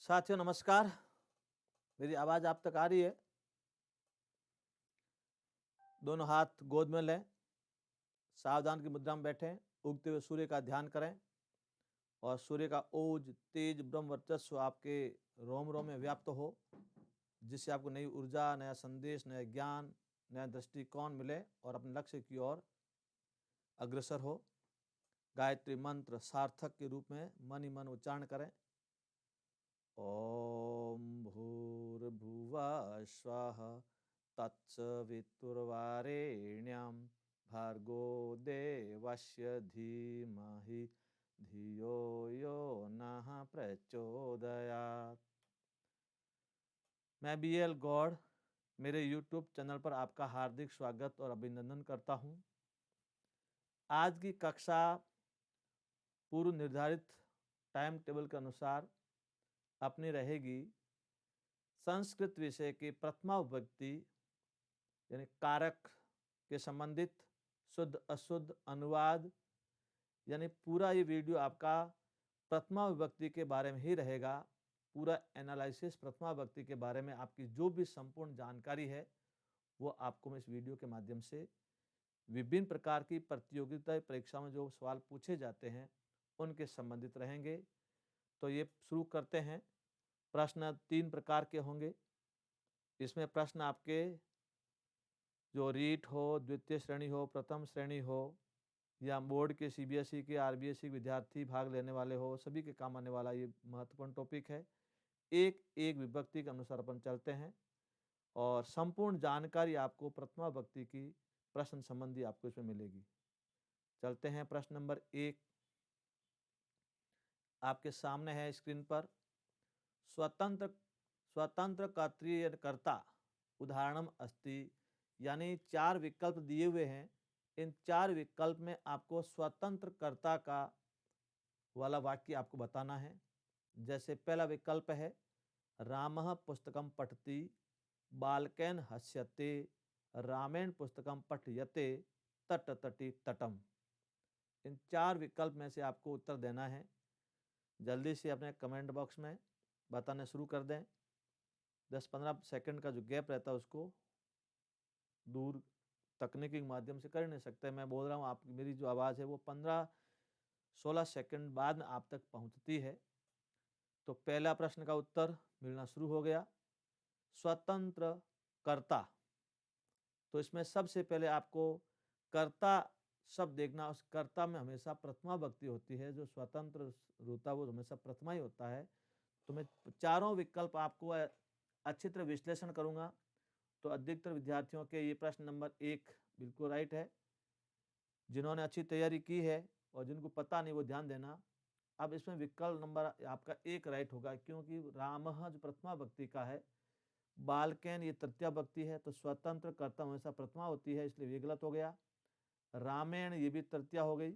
साथियों नमस्कार। मेरी आवाज़ आप तक आ रही है? दोनों हाथ गोद में लें, सावधान की मुद्रा में बैठें, उगते हुए सूर्य का ध्यान करें और सूर्य का ओज तेज ब्रह्म वर्चस्व आपके रोम रोम में व्याप्त हो, जिससे आपको नई ऊर्जा, नया संदेश, नया ज्ञान, नया दृष्टिकोण मिले और अपने लक्ष्य की ओर अग्रसर हो। गायत्री मंत्र सार्थक के रूप में मन ही मन उच्चारण करें। ओम भूर्भुवः स्वः तत्सवितुर्वरेण्यं भर्गो देवस्य धीमहि धियो यो नः प्रचोदयात्। मैं BL गौड़ मेरे YouTube चैनल पर आपका हार्दिक स्वागत और अभिनंदन करता हूं। आज की कक्षा पूर्व निर्धारित टाइम टेबल के अनुसार अपनी रहेगी संस्कृत विषय की प्रथमा विभक्ति यानी कारक के संबंधित शुद्ध अशुद्ध अनुवाद, यानी पूरा ये वीडियो आपका प्रथमा विभक्ति के बारे में ही रहेगा। पूरा एनालिसिस प्रथमा विभक्ति के बारे में आपकी जो भी संपूर्ण जानकारी है वो आपको मैं इस वीडियो के माध्यम से विभिन्न प्रकार की प्रतियोगिता परीक्षा में जो सवाल पूछे जाते हैं उनके संबंधित रहेंगे। तो ये शुरू करते हैं। प्रश्न 3 प्रकार के होंगे। इसमें प्रश्न आपके जो रीट हो, द्वितीय श्रेणी हो, प्रथम श्रेणी हो या बोर्ड के CBSE के RBSE के विद्यार्थी भाग लेने वाले हो, सभी के काम आने वाला ये महत्वपूर्ण टॉपिक है। एक एक विभक्ति के अनुसार अपन चलते हैं और संपूर्ण जानकारी आपको प्रथमा विभक्ति की प्रश्न संबंधी आपको इसमें मिलेगी। चलते हैं प्रश्न नंबर 1 आपके सामने है स्क्रीन पर। स्वतंत्र स्वतंत्र कर्तृ कर्ता उदाहरणम अस्ति, यानी 4 विकल्प दिए हुए हैं। इन 4 विकल्प में आपको स्वतंत्र कर्ता का वाला वाक्य आपको बताना है। जैसे पहला विकल्प है रामः पुस्तकं पठति, बालकेन हस्यते, रामेण पुस्तकं पठयते, तट तटी तटम। इन 4 विकल्प में से आपको उत्तर देना है। जल्दी से अपने कमेंट बॉक्स में बताना शुरू कर दें। 10-15 सेकंड का जो गैप रहता है उसको दूर तकनीकी के माध्यम से कर नहीं सकते। मैं बोल रहा हूँ, आप मेरी जो आवाज़ है वो 15-16 सेकंड बाद में आप तक पहुँचती है। तो पहला प्रश्न का उत्तर मिलना शुरू हो गया। स्वतंत्र कर्ता, तो इसमें सबसे पहले आपको कर्ता शब्द देखना। उस कर्ता में हमेशा प्रथमा विभक्ति होती है। जो स्वतंत्र होता है वो हमेशा प्रथमा ही होता है। तो मैं चारों विकल्प आपको अच्छी तरह विश्लेषण करूंगा। तो अधिकतर विद्यार्थियों के ये प्रश्न नंबर 1 बिल्कुल राइट है। जिन्होंने अच्छी तैयारी की है और जिनको पता नहीं वो ध्यान देना। अब इसमें विकल्प नंबर आपका 1 राइट होगा, क्योंकि रामः जो प्रथमा विभक्ति का है, बालकेन ये तृतीया विभक्ति है, तो स्वतंत्र कर्ता हमेशा प्रथमा होती है, इसलिए ये गलत हो गया। रामेण ये भी तृतीया हो गई,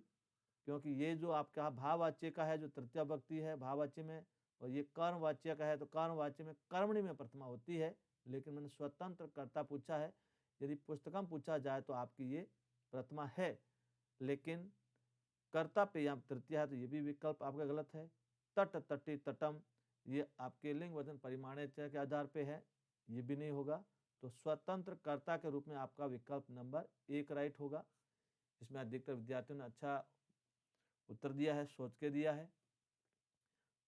क्योंकि ये जो आपका भाववाच्य का है जो तृतीया विभक्ति है भाववाच्य में, और ये कर्मवाच्य का है तो कर्मवाच्य में कर्मणि में प्रथमा होती है। लेकिन मैंने स्वतंत्र कर्ता पूछा है, यदि पुस्तकम पूछा जाए तो आपकी ये प्रथमा है, लेकिन कर्ता पे यहाँ तृतीया है, तो ये भी विकल्प आपका गलत है। तट तटी तटम ये आपके लिंग वचन परिमाणित के आधार पे है, ये भी नहीं होगा। तो स्वतंत्र कर्ता के रूप में आपका विकल्प नंबर 1 राइट होगा। इसमें अधिकतर विद्यार्थियों ने अच्छा उत्तर दिया है, सोच के दिया है।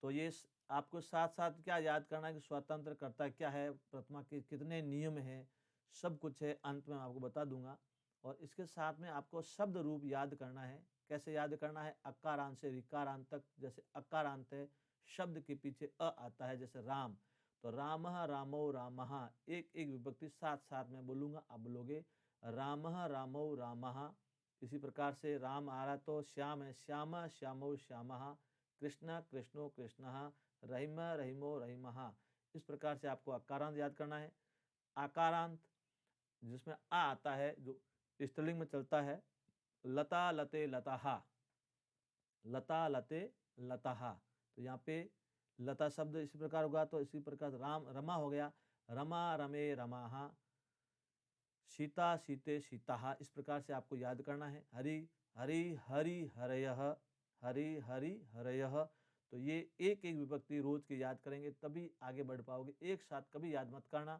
तो ये आपको साथ साथ क्या याद करना है कि स्वतंत्र कर्ता क्या है, प्रथमा के कितने नियम हैं, सब कुछ है, अंत में आपको बता दूंगा। और इसके साथ में आपको शब्द रूप याद करना है। कैसे याद करना है? अकारांत से ऋकारांत तक। जैसे अकारांत है, शब्द के पीछे अ आता है, जैसे राम, तो रामः रामो रामः, एक एक विभक्ति साथ साथ में बोलूंगा, आप बोलोगे रामः रामो रामः। इसी प्रकार से राम आ रहा तो श्याम है, श्याम श्यामो श्यामः, कृष्ण कृष्णो कृष्णः, रहीम रहीमो रहीमः। इस प्रकार से आपको अकारांत याद करना है। आकारांत जिसमें आ आता है, जो स्त्रीलिंग में चलता है, लता लते लताहा, लता लते लताहा। तो यहाँ पे लता शब्द इसी प्रकार होगा। तो इसी प्रकार राम रमा हो गया, रमा रमे रमाहा, सीता सीते सीताहा। इस प्रकार से आपको याद करना है। हरि हरि हरि हरयः, हरि हरि हरयः। तो ये एक एक विभक्ति रोज के याद करेंगे तभी आगे बढ़ पाओगे। एक साथ कभी याद मत करना।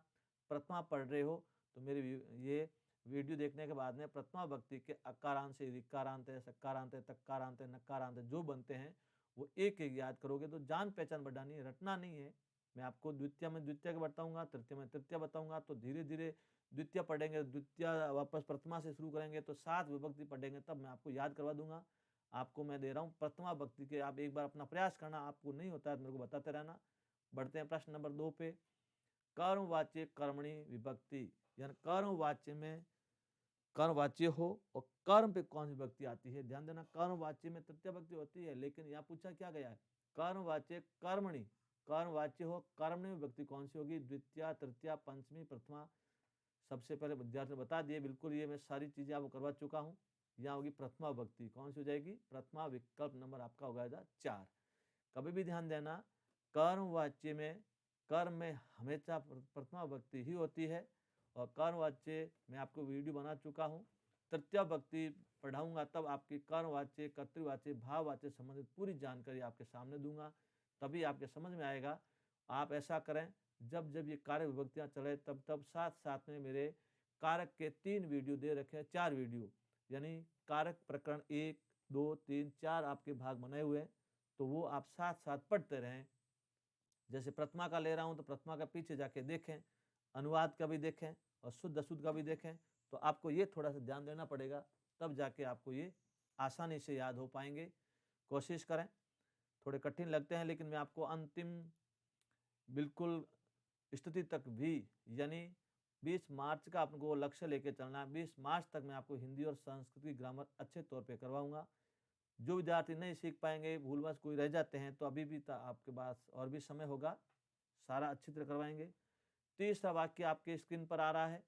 प्रथमा पढ़ रहे हो तो मेरे ये वीडियो देखने के बाद में प्रथमा विभक्ति के अकारांत से ऋकारांत है, सकारांत है, तकारांत है, नकारांत है जो बनते हैं वो एक एक याद करोगे तो जान पहचान बढ़ानी है, रटना नहीं है। मैं आपको द्वितीय में द्वितीय का बताऊंगा, तृतीय में तृतीय बताऊंगा, तो धीरे धीरे द्वितीय पढ़ेंगे, द्वितीय वापस प्रथमा से शुरू करेंगे तो 7 विभक्ति पढ़ेंगे तब मैं आपको याद करवा दूंगा। आपको मैं दे रहा हूँ प्रथमा विभक्ति के, आप एक बार अपना प्रयास करना, आपको नहीं होता है मेरे को बताते रहना। बढ़ते हैं प्रश्न नंबर 2 पे। कर्मवाच्य कर्मणी विभक्ति, यानी कर्मवाच्य में कर्मवाच्य हो और कर्म पे कौन सी विभक्ति आती है। ध्यान देना, कर्मवाच्य में तृतीय विभक्ति होती है, लेकिन यहाँ पूछा क्या गया है, कर्मवाच्य कर्मणि, कर्मवाच्य हो कर्मणि विभक्ति कौन सी होगी, द्वितीय, तृतीय, पंचमी, प्रथमा। सबसे पहले विद्यार्थी ने बता दिए, बिल्कुल ये मैं सारी चीजें आपको करवा चुका हूँ। यहाँ होगी प्रथमा विभक्ति, कौन सी हो जाएगी, प्रथमा, विकल्प नंबर आपका हो जाएगा 4। कभी भी ध्यान देना, कर्मवाच्य में कर्म में हमेशा प्रथमा विभक्ति ही होती है, और कर्मवाच्य मैं आपको वीडियो बना चुका हूँ। तृतीय विभक्ति पढ़ाऊंगा तब आपकी कर्मवाच्य, कर्तृवाच्य, भाववाच्य संबंधित पूरी जानकारी आपके सामने दूंगा, तभी आपके समझ में आएगा। आप ऐसा करें, जब जब ये कारक विभक्तियाँ चले तब तब साथ साथ में मेरे कारक के 3 वीडियो दे रखे हैं, 4 वीडियो, यानी कारक प्रकरण 1, 2, 3, 4 आपके भाग बनाए हुए हैं, तो वो आप साथ साथ पढ़ते रहें। जैसे प्रथमा का ले रहा हूँ तो प्रथमा का पीछे जाके देखें, अनुवाद का भी देखें और शुद्ध अशुद्ध का भी देखें, तो आपको ये थोड़ा सा ध्यान देना पड़ेगा, तब जाके आपको ये आसानी से याद हो पाएंगे। कोशिश करें, थोड़े कठिन लगते हैं लेकिन मैं आपको अंतिम बिल्कुल स्थिति तक भी, यानी 20 मार्च का आपको लक्ष्य लेके चलना है। 20 मार्च तक मैं आपको हिंदी और संस्कृत की ग्रामर अच्छे तौर पे करवाऊंगा। जो विद्यार्थी नहीं सीख पाएंगे, भूलवश कोई रह जाते हैं, तो अभी भी आपके पास और भी समय होगा, सारा अच्छी तरह करवाएंगे। तीसरा वाक्य आपके स्क्रीन पर आ रहा है,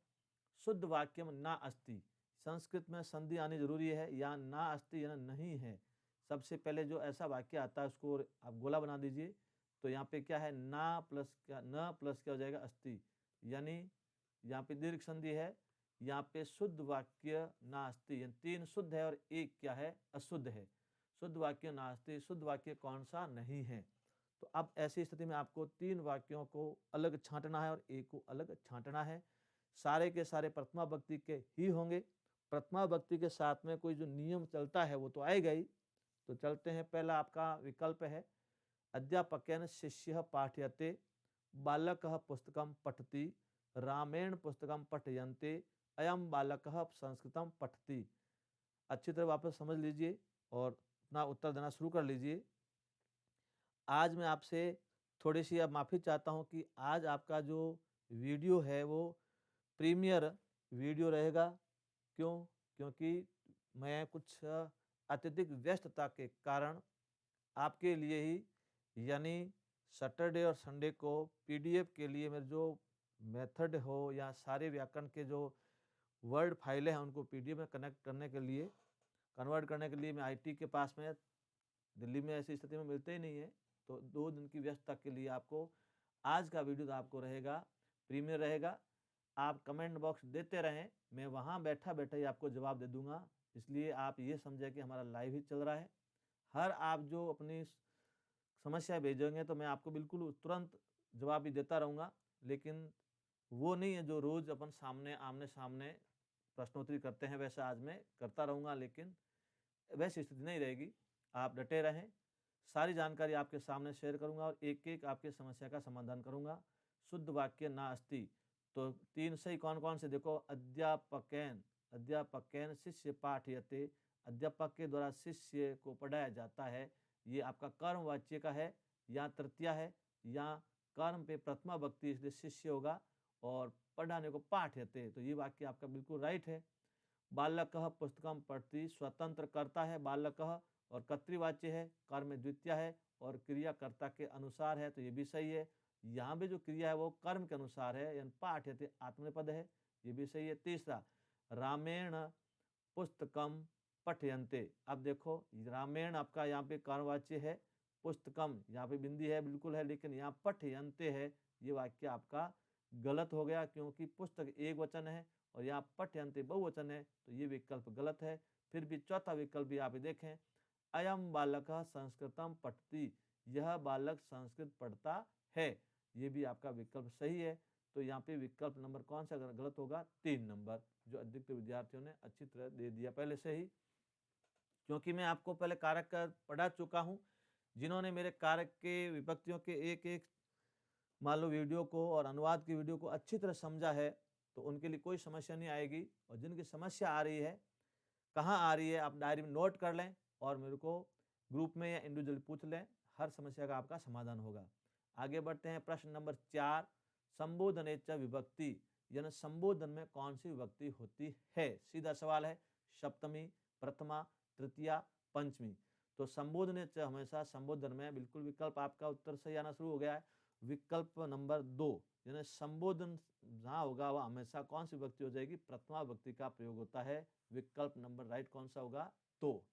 शुद्ध वाक्य में ना अस्ति, संस्कृत में संधि आनी जरूरी है, या ना अस्ति या नहीं है। सबसे पहले जो ऐसा वाक्य आता है उसको आप गोला बना दीजिए, तो यहाँ पे क्या है, ना प्लस क्या, न प्लस क्या हो जाएगा, अस्ति, यानी यहाँ पे दीर्घ संधि है। यहाँ पे शुद्ध वाक्य नास्ति, यानी 3 शुद्ध है और 1 क्या है, अशुद्ध है। शुद्ध वाक्य नास्ति, शुद्ध वाक्य कौन सा नहीं है। तो अब ऐसी स्थिति में आपको 3 वाक्यों को अलग छांटना है और 1 को अलग छांटना है। सारे के सारे प्रथमा विभक्ति के ही होंगे। प्रथमा विभक्ति के साथ में कोई जो नियम चलता है वो तो आएगा ही। तो चलते हैं, पहला आपका विकल्प है, अध्यापकेन शिष्यः पाठयते, बालकः पुस्तकं पठति, रामेण पुस्तकं पठयन्ते, अयं बालकः संस्कृतं पठति। अच्छी तरह वापस समझ लीजिए और अपना उत्तर देना शुरू कर लीजिए। आज मैं आपसे थोड़ी सी अब माफ़ी चाहता हूं कि आज आपका जो वीडियो है वो प्रीमियर वीडियो रहेगा। क्यों? क्योंकि मैं कुछ अत्यधिक व्यस्तता के कारण आपके लिए ही, यानी सैटरडे और संडे को पीडीएफ के लिए मेरे जो मेथड हो या सारे व्याकरण के जो वर्ड फाइलें हैं उनको पीडीएफ में कनेक्ट करने के लिए, कन्वर्ट करने के लिए मैं आईटी के पास में, दिल्ली में ऐसी स्थिति में मिलते ही नहीं है, तो 2 दिन की व्यस्तता के लिए आपको आज का वीडियो तो आपको रहेगा, प्रीमियर रहेगा। आप कमेंट बॉक्स देते रहें, मैं वहाँ बैठा बैठा ही आपको जवाब दे दूंगा। इसलिए आप ये समझें कि हमारा लाइव ही चल रहा है। हर आप जो अपनी समस्या भेजेंगे तो मैं आपको बिल्कुल तुरंत जवाब भी देता रहूँगा, लेकिन वो नहीं है जो रोज़ अपन सामने आमने सामने प्रश्नोत्तरी करते हैं, वैसा आज मैं करता रहूँगा, लेकिन वैसी स्थिति नहीं रहेगी। आप डटे रहें, सारी जानकारी आपके सामने शेयर करूँगा और एक एक आपकी समस्या का समाधान करूँगा। शुद्ध वाक्य ना अस्ति, तो 3 सही कौन कौन से देखो, अध्यापकेन, अध्यापकेन शिष्य पाठयते, अध्यापक के द्वारा शिष्य को पढ़ाया जाता है, ये आपका कर्म वाच्य का है, या तृतीया है, या कर्म पे प्रथमा विभक्ति इसलिए शिष्य होगा, और पढ़ाने को पाठयते, तो ये वाक्य आपका बिल्कुल राइट है। बालकः पुस्तकं पठति, स्वतंत्र करता है बालकः, और कर्तृवाच्य है, कर्म द्वितीय है और क्रियाकर्ता के अनुसार है, तो ये भी सही है। यहाँ भी जो क्रिया है वो कर्म के अनुसार है, यानी पाठयते आत्मनेपद है, ये भी सही है। तीसरा, रामेण पुस्तकम पठयन्ते, अब देखो रामेण आपका यहाँ पे कर्मवाच्य है, पुस्तकम यहाँ पे बिंदी है बिल्कुल है, लेकिन यहाँ पठयन्ते है, ये वाक्य आपका गलत हो गया, क्योंकि पुस्तक एक वचन है और यहाँ पठयन्ते बहुवचन है, तो ये विकल्प गलत है। फिर भी चौथा विकल्प भी आप देखें, अयम बालकः संस्कृतम पठति, यह बालक संस्कृत पढ़ता है। ये भी आपका विकल्प सही है। तो यहाँ पे विकल्प नंबर कौन सा गलत होगा? 3 नंबर, जो अधिकतर विद्यार्थियों ने अच्छी तरह दे दिया पहले से ही, क्योंकि मैं आपको पहले कारक पढ़ा चुका हूँ। जिन्होंने मेरे कारक के विभक्तियों के एक एक मान लो वीडियो को और अनुवाद की वीडियो को अच्छी तरह समझा है, तो उनके लिए कोई समस्या नहीं आएगी। और जिनकी समस्या आ रही है, कहाँ आ रही है, आप डायरी में नोट कर लें और मेरे को ग्रुप में या इंडिविजुअली पूछ लें, हर समस्या का आपका समाधान होगा। आगे बढ़ते हैं, प्रश्न नंबर 4, संबोधने च विभक्ति, यानी संबोधन में कौन सी विभक्ति होती है? सीधा सवाल है, सप्तमी, प्रथमा, तृतीया, पंचमी। तो संबोधने च हमेशा संबोधन में, बिल्कुल विकल्प आपका उत्तर सही आना शुरू हो गया है। विकल्प नंबर 2, यानी संबोधन जहाँ होगा वह हमेशा कौन सी विभक्ति हो जाएगी? प्रथमा विभक्ति का प्रयोग होता है। विकल्प नंबर राइट कौन सा होगा? तो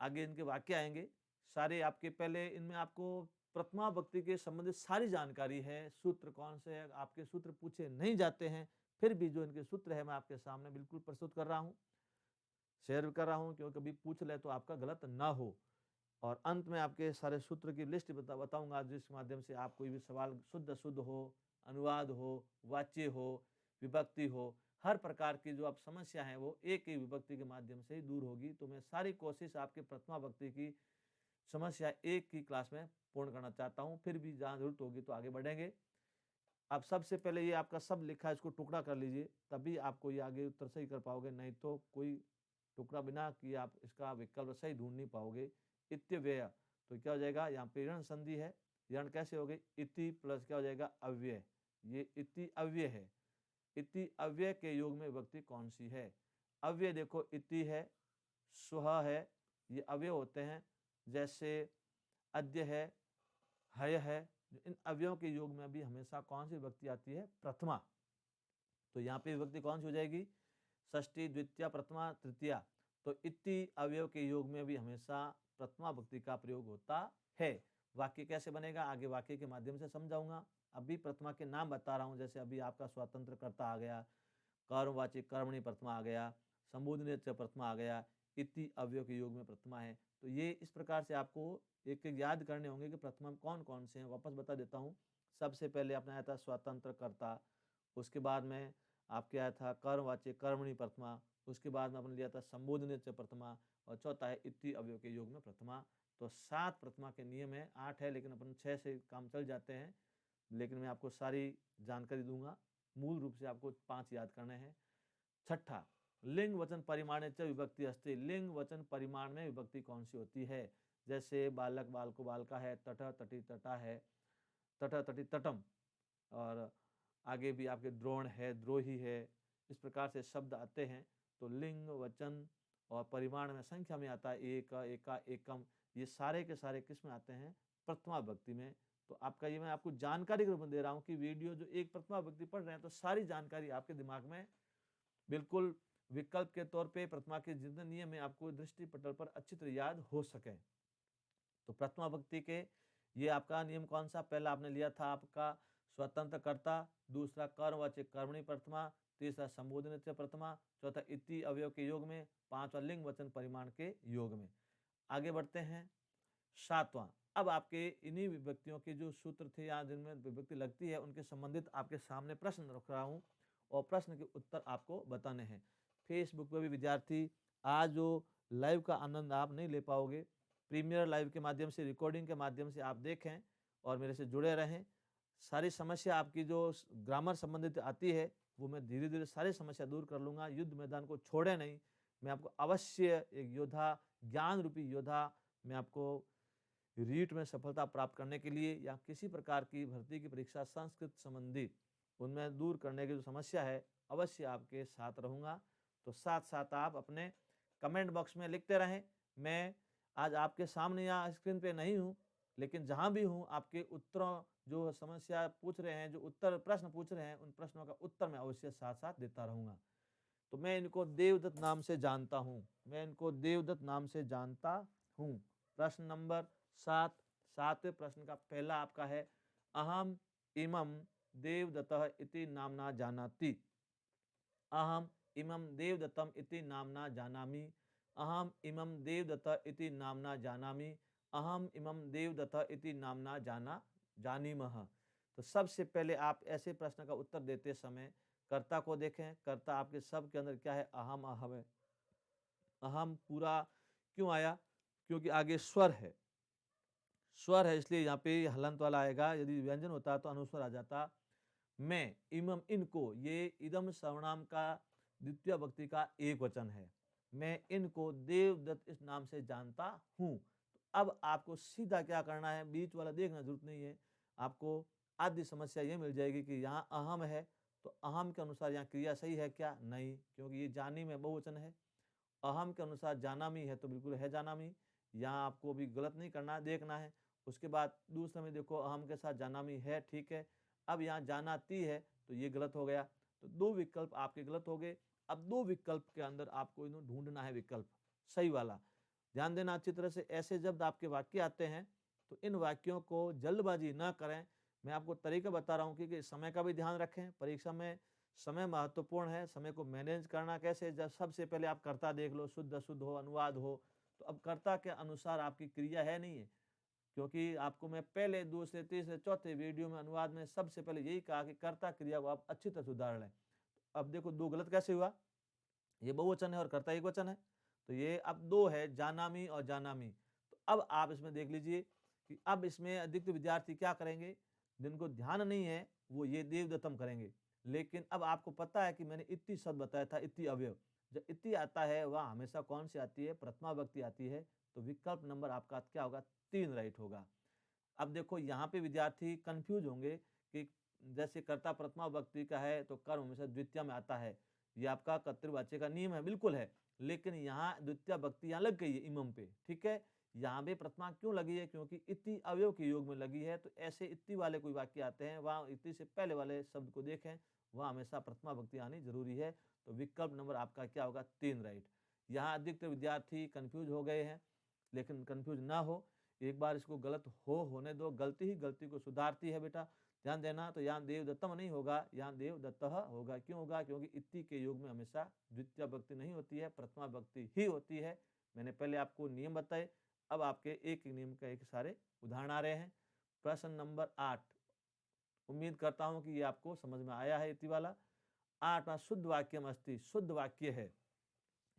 आगे इनके वाक्य आएंगे सारे आपके, पहले इनमें आपको प्रथमा विभक्ति के संबंधित सारी जानकारी है। सूत्र कौन से है, आपके सूत्र पूछे नहीं जाते हैं, फिर भी जो इनके सूत्र है मैं आपके सामने बिल्कुल प्रस्तुत कर रहा हूँ, शेयर कर रहा हूँ, क्योंकि कभी पूछ ले तो आपका गलत ना हो। और अंत में आपके सारे सूत्र की लिस्ट बताऊंगा, जिसके माध्यम से आप कोई भी सवाल शुद्ध हो, अनुवाद हो, वाच्य हो, विभक्ति हो, हर प्रकार की जो आप समस्या है वो एक ही विभक्ति के माध्यम से ही दूर होगी। तो मैं सारी कोशिश आपके प्रथमा विभक्ति की समस्या एक ही क्लास में पूर्ण करना चाहता हूँ। फिर भी जहाँ जरूरत होगी तो आगे बढ़ेंगे। अब सबसे पहले ये आपका सब लिखा है, इसको टुकड़ा कर लीजिए, तभी आपको ये आगे उत्तर सही कर पाओगे, नहीं तो कोई टुकड़ा बिना किए आप इसका विकल्प सही ढूंढ नहीं पाओगे। इत्यव्यय, तो क्या हो जाएगा? यहाँ पे ऋण संधि है, ऋण कैसे हो गई? इति प्लस क्या हो जाएगा? अव्यय, ये इति अव्यय है। इति अव्यय के योग में विभक्ति कौन सी है? अव्यय देखो, इति है, स्वः है, ये अव्यय होते हैं। जैसे अद्य है, हय है, इन अव्ययों के योग में भी हमेशा कौन सी विभक्ति आती है? प्रथमा। तो यहाँ पे विभक्ति कौन सी हो जाएगी? षष्ठी, द्वितीया, प्रथमा, तृतीया। तो इति अवयव के योग में भी हमेशा प्रथमा विभक्ति का प्रयोग होता है। वाक्य कैसे बनेगा, आगे वाक्य के माध्यम से समझाऊंगा। अभी प्रथमा के नाम बता रहा हूँ, जैसे अभी आपका स्वतंत्र कर्ता आ गया, कर्मवाची कर्मणि प्रथमा आ गया, संबोधनीय च प्रथमा आ गया, इति अवयव के योग में प्रथमा है। तो ये इस प्रकार से आपको एक एक याद करने होंगे कि प्रथमा कौन कौन से हैं। वापस बता देता हूँ। सबसे पहले आपने आया था स्वतंत्र कर्ता, उसके बाद में आपके आया था कर्मवाच्य कर्मणि प्रथमा, उसके बाद में आपने लिया था संबोधनीय च प्रथमा, और चौथा है इति अवयव के योग में प्रथमा। तो 7 प्रथमा के नियम है, 8 है, लेकिन अपन 6 से काम चल जाते हैं। लेकिन मैं आपको सारी जानकारी दूंगा, मूल रूप से आपको 5 याद करने हैं। छठा, लिंग वचन परिमाण च विभक्ति अस्ति, लिंग वचन परिमाण में विभक्ति कौन सी होती है? जैसे बालक बालको बालका है, तट तटी तटा है, तट तटी तटम, और आगे भी आपके द्रोण है, द्रोही है, इस प्रकार से शब्द आते हैं। तो लिंग वचन और परिमाण में संख्या में आता है एक, एका, एकम, ये सारे के सारे किस में आते हैं? प्रथमा विभक्ति में। तो आपका ये मैं आपको जानकारी के रूप में दे रहा हूँ कि वीडियो जो एक प्रथमा विभक्ति पढ़ रहे हैं, तो सारी जानकारी आपके दिमाग में बिल्कुल विकल्प के तौर पे प्रथमा के जितने नियम है आपको दृष्टि पटल पर अच्छी तरह याद हो सके। तो प्रथमा विभक्ति के ये आपका नियम कौन सा? पहला आपने लिया था आपका स्वतंत्र कर्ता, दूसरा कर्मवाचक कर्मणि प्रथमा, तीसरा संबोधन प्रथमा, चौथा इति अवयव के योग में, पांचवा लिंग वचन परिमाण के योग में। आगे बढ़ते हैं, 7वां। अब आपके इन्हीं विभक्तियों के जो सूत्र थे या जिनमें विभक्ति लगती है, उनके संबंधित आपके सामने प्रश्न रख रहा हूँ और प्रश्न के उत्तर आपको बताने हैं। फेसबुक पर भी विद्यार्थी आज जो लाइव का आनंद आप नहीं ले पाओगे, प्रीमियर लाइव के माध्यम से, रिकॉर्डिंग के माध्यम से आप देखें और मेरे से जुड़े रहें। सारी समस्या आपकी जो ग्रामर संबंधित आती है, वो मैं धीरे धीरे सारी समस्या दूर कर लूँगा। युद्ध मैदान को छोड़े नहीं, मैं आपको अवश्य एक योद्धा, ज्ञान रूपी योद्धा, मैं आपको रीट में सफलता प्राप्त करने के लिए या किसी प्रकार की भर्ती की परीक्षा संस्कृत संबंधी उनमें दूर करने की जो समस्या है, अवश्य आपके साथ रहूँगा। तो साथ साथ आप अपने कमेंट बॉक्स में लिखते रहें। मैं आज आपके सामने या स्क्रीन पे नहीं हूँ, लेकिन जहाँ भी हूँ आपके उत्तरों, जो समस्या पूछ रहे हैं, जो उत्तर प्रश्न पूछ रहे हैं, उन प्रश्नों का उत्तर मैं अवश्य साथ साथ देता रहूँगा। तो मैं इनको देवदत्त नाम से जानता हूँ, मैं इनको देवदत्त नाम से जानता हूँ। प्रश्न नंबर 7, 7वें प्रश्न का पहला आपका है, अहम इमं देवदत्तः इति नामना जानाति। अहम इमं देवदत्तम इति नामना जानामि। अहम इमं देवदत्त इति नामना जानामि। अहम इमं देवदत्त इति नामना जाना जानीमः। तो सबसे पहले आप ऐसे प्रश्न का उत्तर देते समय कर्ता को देखें। कर्ता आपके सब के अंदर क्या है? अहम अहम है। अहम पूरा क्यों आया? क्योंकि आगे स्वर है, स्वर है इसलिए यहाँ पे हलंत वाला आएगा। यदि व्यंजन होता तो अनुस्वर आ जाता। मैं, इमम, इनको, ये इदम सर्वनाम का द्वितीय भक्ति का एक वचन है। मैं इनको देवदत्त इस नाम से जानता हूँ। तो अब आपको सीधा क्या करना है? बीच वाला देखना जरूरत नहीं है। आपको आधी समस्या ये मिल जाएगी कि यहाँ अहम है, तो अहम के अनुसार यहाँ क्रिया सही है क्या? नहीं, क्योंकि ये जानी में बहुवचन है। अहम के अनुसार जानामी है तो बिल्कुल है जानामी। यहाँ आपको भी गलत नहीं करना, देखना है। उसके बाद दूसरे में देखो, अहम के साथ जानामी है, ठीक है। अब यहाँ जानाती है तो ये गलत हो गया। तो दो विकल्प आपके गलत हो गए। अब दो विकल्प के अंदर आपको इन्हों ढूंढना है विकल्प सही वाला। ध्यान देना अच्छी तरह से। ऐसे जब आपके वाक्य आते हैं तो इन वाक्यों को जल्दबाजी न करें। मैं आपको तरीका बता रहा हूँ कि समय का भी ध्यान रखें। परीक्षा में समय महत्वपूर्ण है। समय को मैनेज करना कैसे? जब सबसे पहले आप कर्ता देख लो, शुद्ध अशुद्ध हो, अनुवाद हो। तो अब कर्ता के अनुसार आपकी क्रिया है नहीं है, क्योंकि आपको मैं पहले, दूसरे, तीसरे, चौथे वीडियो में अनुवाद में सबसे पहले यही कहा कि कर्ता क्रिया को आप अच्छी तरह सुधार लें। अब देखो दो गलत कैसे हुआ? ये बहुवचन है और कर्ता एक वचन है। तो ये अब दो है, जानामी और जानामी। तो अब आप इसमें देख लीजिए कि अब इसमें अधिकतर विद्यार्थी क्या करेंगे? जिनको ध्यान नहीं है वो ये देवदत्तम करेंगे। लेकिन अब आपको पता है कि मैंने इति शब्द बताया था, इति अवयव। जब इति आता है वह हमेशा कौन सी आती है? प्रथमा विभक्ति आती है। तो विकल्प नंबर आपका क्या होगा? 3 राइट होगा। अब देखो यहाँ पे विद्यार्थी कंफ्यूज होंगे कि जैसे कर्ता प्रथमा विभक्ति का है तो कर्म हमेशा द्वितीय में आता है। ये आपका कर्तृवाच्य का नियम है, बिल्कुल है। लेकिन यहाँ द्वितीय विभक्ति यहाँ लग गई है इमम पे, ठीक है। यहाँ पे प्रथमा क्यों लगी है? क्योंकि इति अवयव के योग में लगी है। तो ऐसे इति वाले कोई वाक्य आते हैं, वहाँ इति से पहले वाले शब्द को देखें, वहाँ हमेशा प्रथमा विभक्ति आनी जरूरी है। तो विकल्प नंबर आपका क्या होगा? 3 राइट। यहाँ अधिकतर विद्यार्थी कंफ्यूज हो गए हैं, लेकिन कंफ्यूज ना हो। एक बार इसको गलत होने दो। गलती ही गलती को सुधारती है बेटा, ध्यान देना। तो यहाँ देवदत्तम नहीं होगा, यहाँ देवदत्तः होगा। क्यों होगा? क्योंकि इति के योग में हमेशा द्वितीय विभक्ति नहीं होती है, प्रथमा विभक्ति ही होती है। मैंने पहले आपको नियम बताए, अब आपके एक नियम का एक सारे उदाहरण आ रहे हैं। प्रश्न नंबर 8, उम्मीद करता हूं कि ये आपको समझ में आया है। इति वाला 8वां, शुद्ध वाक्यम अस्ति, शुद्ध वाक्य है।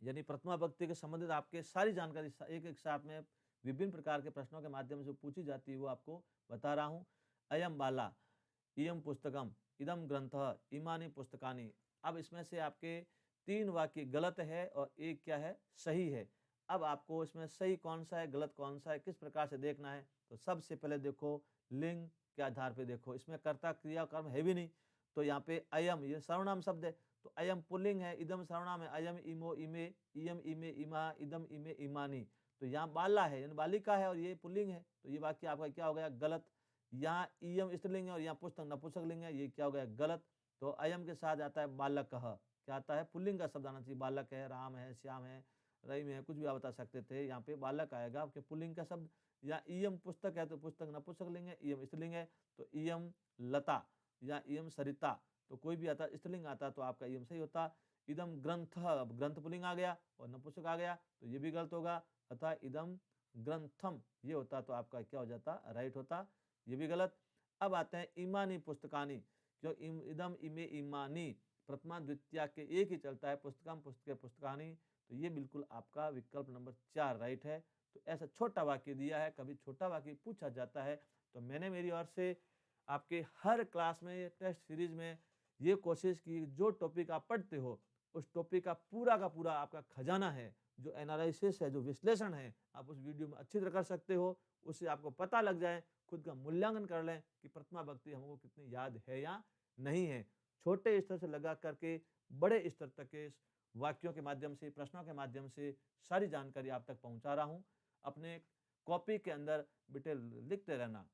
यानी प्रथमा विभक्ति के संबंधित आपके सारी जानकारी एक एक साथ में विभिन्न प्रकार के प्रश्नों के माध्यम से पूछी जाती है, वो आपको बता रहा हूँ। अयम बाला, इयम पुस्तकम, इदम ग्रंथः, इमानी पुस्तकानि। अब इसमें से आपके 3 वाक्य गलत है और एक क्या है? सही है। अब आपको इसमें सही कौन सा है, गलत कौन सा है, किस प्रकार से देखना है? तो सबसे पहले देखो लिंग के आधार पर देखो। इसमें कर्ता क्रिया कर्म है भी नहीं। तो यहाँ पे अयम, ये सर्वनाम शब्द है, तो अयम पुल्लिंग है, इदम सर्वनाम है। अयम इमो इमे, इयम इमे इमा, इदम इमे इमानी। तो यहाँ बाला है यानी बालिका है और ये पुल्लिंग है। तो ये वाक्य आपका क्या हो गया? गलत। यहाँ इयम स्त्रीलिंग है और यहाँ पुस्तक नपुंसक लिंग है, ये क्या हो गया? गलत। तो अयम के साथ आता है बालकः, क्या आता है? पुल्लिंग का शब्द आना चाहिए। बालक है, राम है, श्याम है, रहीम है, कुछ भी आप बता सकते थे। यहाँ पे बालक आएगा आपके पुल्लिंग का शब्द। या इयम पुस्तक है तो पुस्तक नपुंसक लिंग है, इयम स्त्रीलिंग है तो इयम लता या इयम सरिता, तो कोई भी आता स्त्रीलिंग आता तो आपका इयम सही होता। इदम ग्रंथ, ग्रंथ पुल्लिंग आ गया और नपुंसक आ गया तो ये भी गलत होगा। अतः इदम ग्रंथम ये होता तो आपका क्या हो जाता? राइट होता। ये भी गलत। अब आते हैं इमानी पुस्तकानी, क्यों इदम इमे इमानी प्रथमा द्वितीय के एक ही चलता है, पुस्तकम पुस्तके पुस्तकानी। तो ये बिल्कुल आपका विकल्प नंबर 4 राइट है। तो ऐसा छोटा वाक्य दिया है, कभी छोटा वाक्य पूछा जाता है। तो मैंने मेरी ओर से आपके हर क्लास में, टेस्ट सीरीज में ये कोशिश की, जो टॉपिक आप पढ़ते हो उस टॉपिक का पूरा आपका खजाना है, जो एनालिसिस है, जो विश्लेषण है, आप उस वीडियो में अच्छी तरह कर सकते हो। उससे आपको पता लग जाए, खुद का मूल्यांकन कर लें कि प्रथमा विभक्ति हमको कितनी याद है या नहीं है। छोटे स्तर से लगा करके बड़े स्तर तक के वाक्यों के माध्यम से, प्रश्नों के माध्यम से सारी जानकारी आप तक पहुंचा रहा हूं। अपने कॉपी के अंदर बेटे लिखते रहना।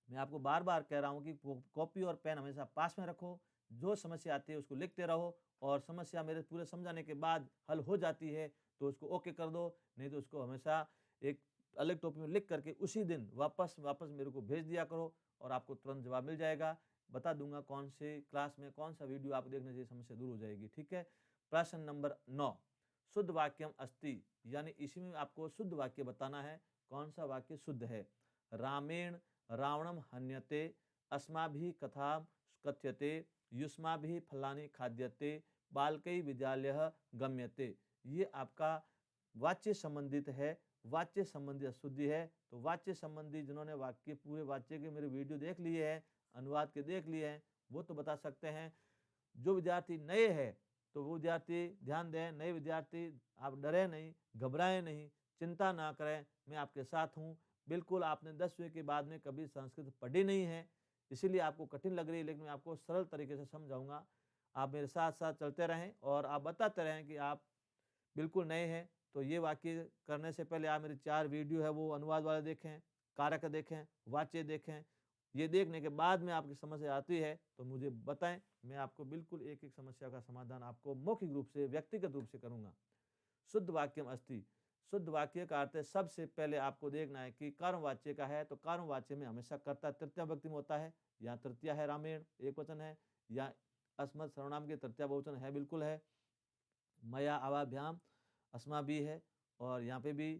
मैं आपको बार बार कह रहा हूं कि कॉपी और पेन हमेशा पास में रखो। जो समस्या आती है उसको लिखते रहो, और समस्या मेरे पूरे समझाने के बाद हल हो जाती है तो उसको ओके कर दो, नहीं तो उसको हमेशा एक अलग टॉपिक में लिख करके उसी दिन वापस मेरे को भेज दिया करो, और आपको तुरंत जवाब मिल जाएगा। बता दूंगा कौन से क्लास में कौन सा वीडियो आप देखने से समस्या दूर हो जाएगी, ठीक है। प्रश्न नंबर 9, शुद्ध वाक्यम अस्ति, यानी इसी में आपको शुद्ध वाक्य बताना है। कौन सा वाक्य शुद्ध है? रामेण रावणम हन्यते, अस्माभिः कथा कथ्यते, युष्माभिः फलानि खाद्यते, बालकैः विद्यालयः गम्यते। ये आपका वाच्य संबंधित है, वाच्य संबंधी अशुद्धि है। तो वाच्य संबंधी जिन्होंने वाक्य पूरे वाच्य के मेरे वीडियो देख लिए हैं, अनुवाद के देख लिए हैं, वो तो बता सकते हैं। जो विद्यार्थी नए हैं तो वो विद्यार्थी ध्यान दें, नए विद्यार्थी आप डरें नहीं, घबराएं नहीं, चिंता ना करें, मैं आपके साथ हूँ। बिल्कुल आपने 10वीं के बाद में कभी संस्कृत पढ़ी नहीं है, इसीलिए आपको कठिन लग रही है, लेकिन मैं आपको सरल तरीके से समझाऊंगा। आप मेरे साथ साथ चलते रहें और आप बताते रहें कि आप बिल्कुल नए हैं। तो ये वाक्य करने से पहले आप मेरे 4 वीडियो है वो अनुवाद वाले देखें, कारक देखें, वाच्य देखें। ये देखने के बाद में आपकी समस्या आती है तो मुझे बताएं, मैं आपको बिल्कुल एक-एक समस्या का समाधान आपको मौखिक रूप से, व्यक्तिगत रूप से करूँगा। शुद्ध वाक्यम अस्ति, शुद्ध वाक्य का अर्थ है सबसे पहले आपको देखना है कि कर्मवाच्य का है तो कर्मवाच्य में हमेशा कर्ता तृतीया विभक्ति में होता है। यहाँ तृतीया है रामेण एक वचन है, या अस्मत् सर्वनाम के तृतीया बहुवचन है, बिल्कुल है। मया आवाभ्याम अस्मा भी है, और यहाँ पे भी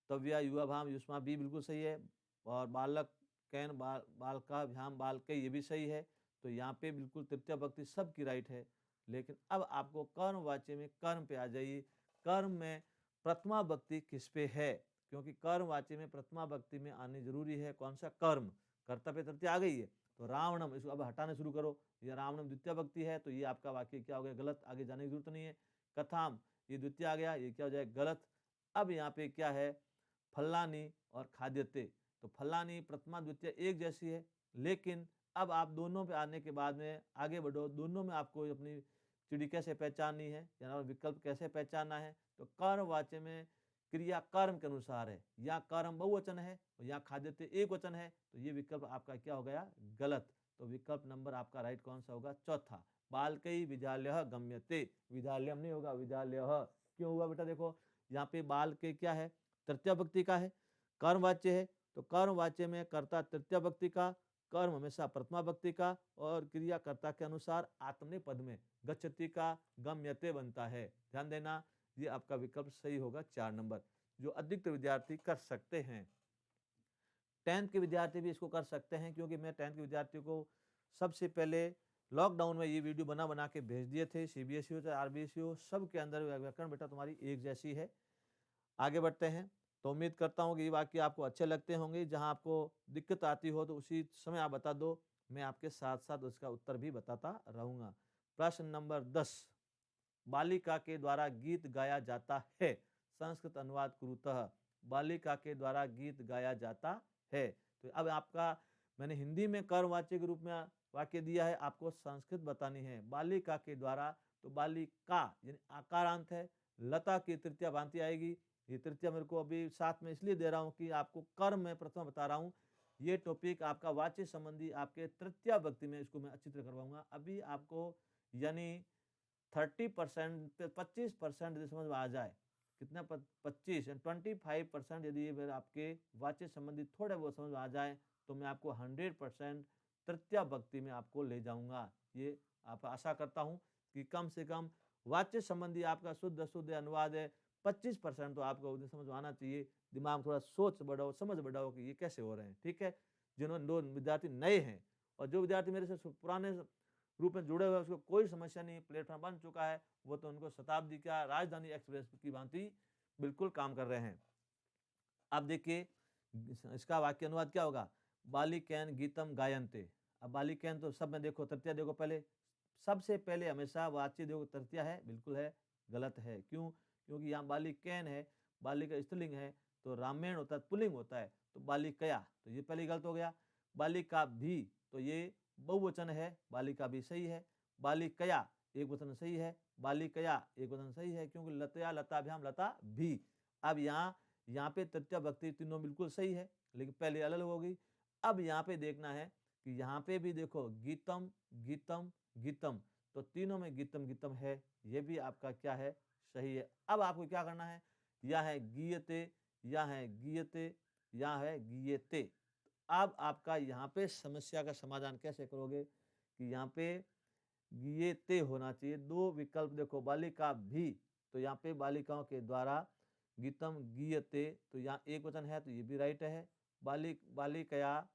तव्या युवा भाम युष्मा भी बिल्कुल सही है, और बालक कैन बालका भ्याम बालके ये भी सही है। तो यहाँ पे बिल्कुल तृतीया भक्ति सबकी राइट है। लेकिन अब आपको कर्मवाच्य में कर्म पे आ जाइए। कर्म में प्रथमा भक्ति किस पे है? क्योंकि कर्मवाच्य में प्रथमा भक्ति में आनी जरूरी है। कौन सा? कर्म। कर्ता पे तृतीया आ गई है तो रावणम, इसको अब हटाने शुरू करो। ये रावणम द्वितीय भक्ति है तो ये आपका वाक्य क्या हो गया? गलत। आगे जाने की जरूरत नहीं है। कथाम, ये द्वितीय आ गया, ये क्या हो जाए? गलत। अब यहाँ पे क्या है? फल्लानी और खाद्यते। तो फल्लानी प्रथमा द्वितीय एक जैसी है, लेकिन अब आप दोनों पे आने के बाद में आगे बढ़ो। दोनों में आपको अपनी चिड़ी कैसे पहचाननी है या विकल्प कैसे पहचानना है? तो कर्मवाच्य में क्रिया कर्म के अनुसार है, या कर्म बहुवचन है या खाद्यते एक वचन है, तो ये विकल्प आपका क्या हो गया? गलत। तो विकल्प नंबर आपका राइट कौन सा होगा? चौथा। बालकई विद्यालय गम्यते, विद्यालयम नहीं होगा, विद्यालय। क्यों हुआ बेटा? देखो यहाँ पे बाल के क्या है? तृतीया भक्ति का है, कर्मवाच्य है। तो कर्मवाच्य में कर्ता तृतीया भक्ति का, कर्म हमेशा प्रथमा भक्ति का, और क्रिया कर्ता के अनुसार आत्मनेपद पद में गच्छति का गम्यते बनता है। ध्यान देना, ये आपका विकल्प सही होगा 4 नंबर, जो अधिकतर विद्यार्थी कर सकते हैं। 10th के विद्यार्थी भी इसको कर सकते हैं, क्योंकि मैं 10th के विद्यार्थियों को सबसे पहले लॉकडाउन में ये वीडियो बना के भेज दिए थे। सीबीएसई हो चाहे आरबीएसई हो, सबके अंदर व्याकरण बेटा तुम्हारी एक जैसी है। आगे बढ़ते हैं। तो उम्मीद करता हूँ कि ये वाक्य आपको अच्छे लगते होंगे। जहाँ आपको दिक्कत आती हो तो उसी समय आप बता दो, मैं आपके साथ साथ उसका उत्तर भी बताता रहूँगा। प्रश्न नंबर 10, बालिका के द्वारा गीत गाया जाता है, संस्कृत अनुवाद कुरुतः। बालिका के द्वारा गीत गाया जाता है। तो अब आपका मैंने हिंदी में कर्मवाच्य के रूप में वाक्य दिया है, आपको संस्कृत बतानी है। बालिका के द्वारा, तो बालिका यानी आकारांत है, लता की तृतीया भांति आएगी। ये तृतीया मेरे को अभी साथ में इसलिए दे रहा हूँ कि आपको कर्म में प्रथम बता रहा हूँ। ये टॉपिक आपका वाच्य संबंधी आपके तृतीया भक्ति में इसको मैं अच्छी तरह करवाऊंगा। अभी आपको यानी 30% 25% यदि समझ में आ जाए, कितना 25 25% यदि आपके वाच्य संबंधी थोड़े बहुत समझ में आ जाए, तो मैं आपको 100% तृतीया भक्ति में आपको ले जाऊंगा। ये आप आशा करता हूं कि कम से कम वाच्य संबंधी आपका शुद्ध अनुवाद है 25% तो आपको समझ में आना चाहिए। दिमाग में थोड़ा सोच बढ़ाओ, समझ बढ़ाओ कि ये कैसे हो रहे हैं। ठीक है, जिन्होंने 2 विद्यार्थी नए हैं और जो विद्यार्थी मेरे से पुराने रूप में जुड़े हुए, उसको कोई समस्या नहीं, प्लेटफॉर्म बन चुका है, वो तो उनको शताब्दी का राजधानी एक्सप्रेस की भांति बिल्कुल काम कर रहे हैं। अब देखिए इसका वाक्य अनुवाद क्या होगा? बालिकैन गीतम गायन्ते। अब बालिकैन तो सब में देखो तृतीया देखो, पहले सबसे पहले हमेशा वाच्य देखो तृतीया है, बिल्कुल है, गलत है। क्यों? क्योंकि यहाँ बालिकैन है, बालिका स्त्रीलिंग है, तो रामायण होता है पुल्लिंग होता है, तो बालिकया, तो ये पहले गलत हो गया। बालिका भी, तो ये बहुवचन है, बालिका भी सही है। बालिकया एक वचन सही है, बालिकया एक वचन सही है, क्योंकि लतया लताभ्याम लता भी। अब यहाँ पे तृतीया भक्ति तीनों बिल्कुल सही है, लेकिन पहले अलग होगी। अब यहाँ पे देखना है कि यहाँ पे भी देखो गीतम गीतम गीतम, तो तीनों में गीतम गीतम है, ये भी आपका क्या है? सही है। अब आपको क्या करना है? या है गीयते, या है गीयते, या है गीयते। अब आपका यहाँ पे समस्या का समाधान कैसे करोगे कि यहाँ पे गीयते होना चाहिए। 2 विकल्प देखो, बालिका भी, तो यहाँ पे बालिकाओं के द्वारा गीतम गीयते, तो यहाँ एक वचन है तो ये भी राइट है। बालिकया,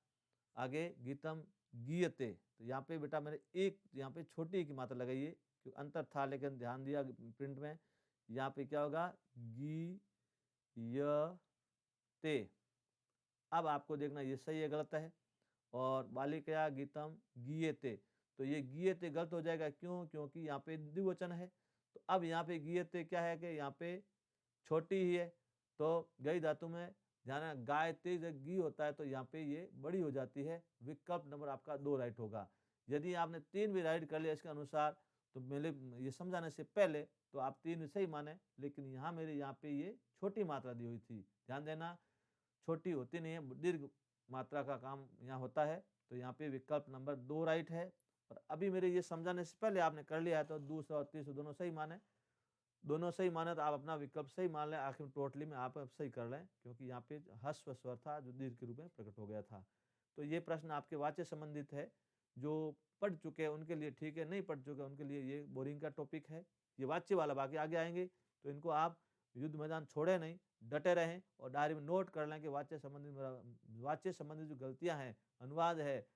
आगे गीतम गीयते, तो यहाँ पे बेटा मैंने एक यहाँ पे छोटी की मात्रा लगाई है, क्योंकि अंतर था लेकिन ध्यान दिया प्रिंट में। यहाँ पे क्या होगा, गीयते। अब आपको देखना ये सही है गलत है। और बालिकया गीतम गीयते, तो ये गीयते गलत हो जाएगा, क्यों? क्योंकि यहाँ पे द्विवचन है। तो अब यहाँ पे गीयते क्या है कि यहाँ पे छोटी ही है, तो गई धातु में ध्यान रखना, गायते जब गी होता है तो यहाँ पे ये बड़ी हो जाती है। विकल्प नंबर आपका 2 राइट होगा। यदि आपने 3 भी राइट कर लिया इसके अनुसार, तो मेरे ये समझाने से पहले तो आप 3 सही माने, लेकिन यहाँ मेरे यहाँ पे ये छोटी मात्रा दी हुई थी। ध्यान देना, छोटी होती नहीं है, दीर्घ मात्रा का काम यहाँ होता है। तो यहाँ पे विकल्प नंबर 2 राइट है। और अभी मेरे ये समझाने से पहले आपने कर लिया है, तो दूसरा और तीसरा दोनों सही माने। दोनों सही माने तो आप अपना विकल्प सही मान लें, आखिर में टोटली में आप सही कर लें, क्योंकि यहाँ पे ह्रस्व स्वर था जो दीर्घ के रूप में प्रकट हो गया था। तो ये प्रश्न आपके वाच्य संबंधित है, जो पढ़ चुके हैं उनके लिए ठीक है, नहीं पढ़ चुके उनके लिए ये बोरिंग का टॉपिक है। ये वाच्य वाला, बाकी आगे आएंगे तो इनको आप युद्ध मैदान छोड़े नहीं, डटे रहें और डायरी में नोट कर लें कि वाच्य संबंधित जो गलतियाँ हैं, अनुवाद है,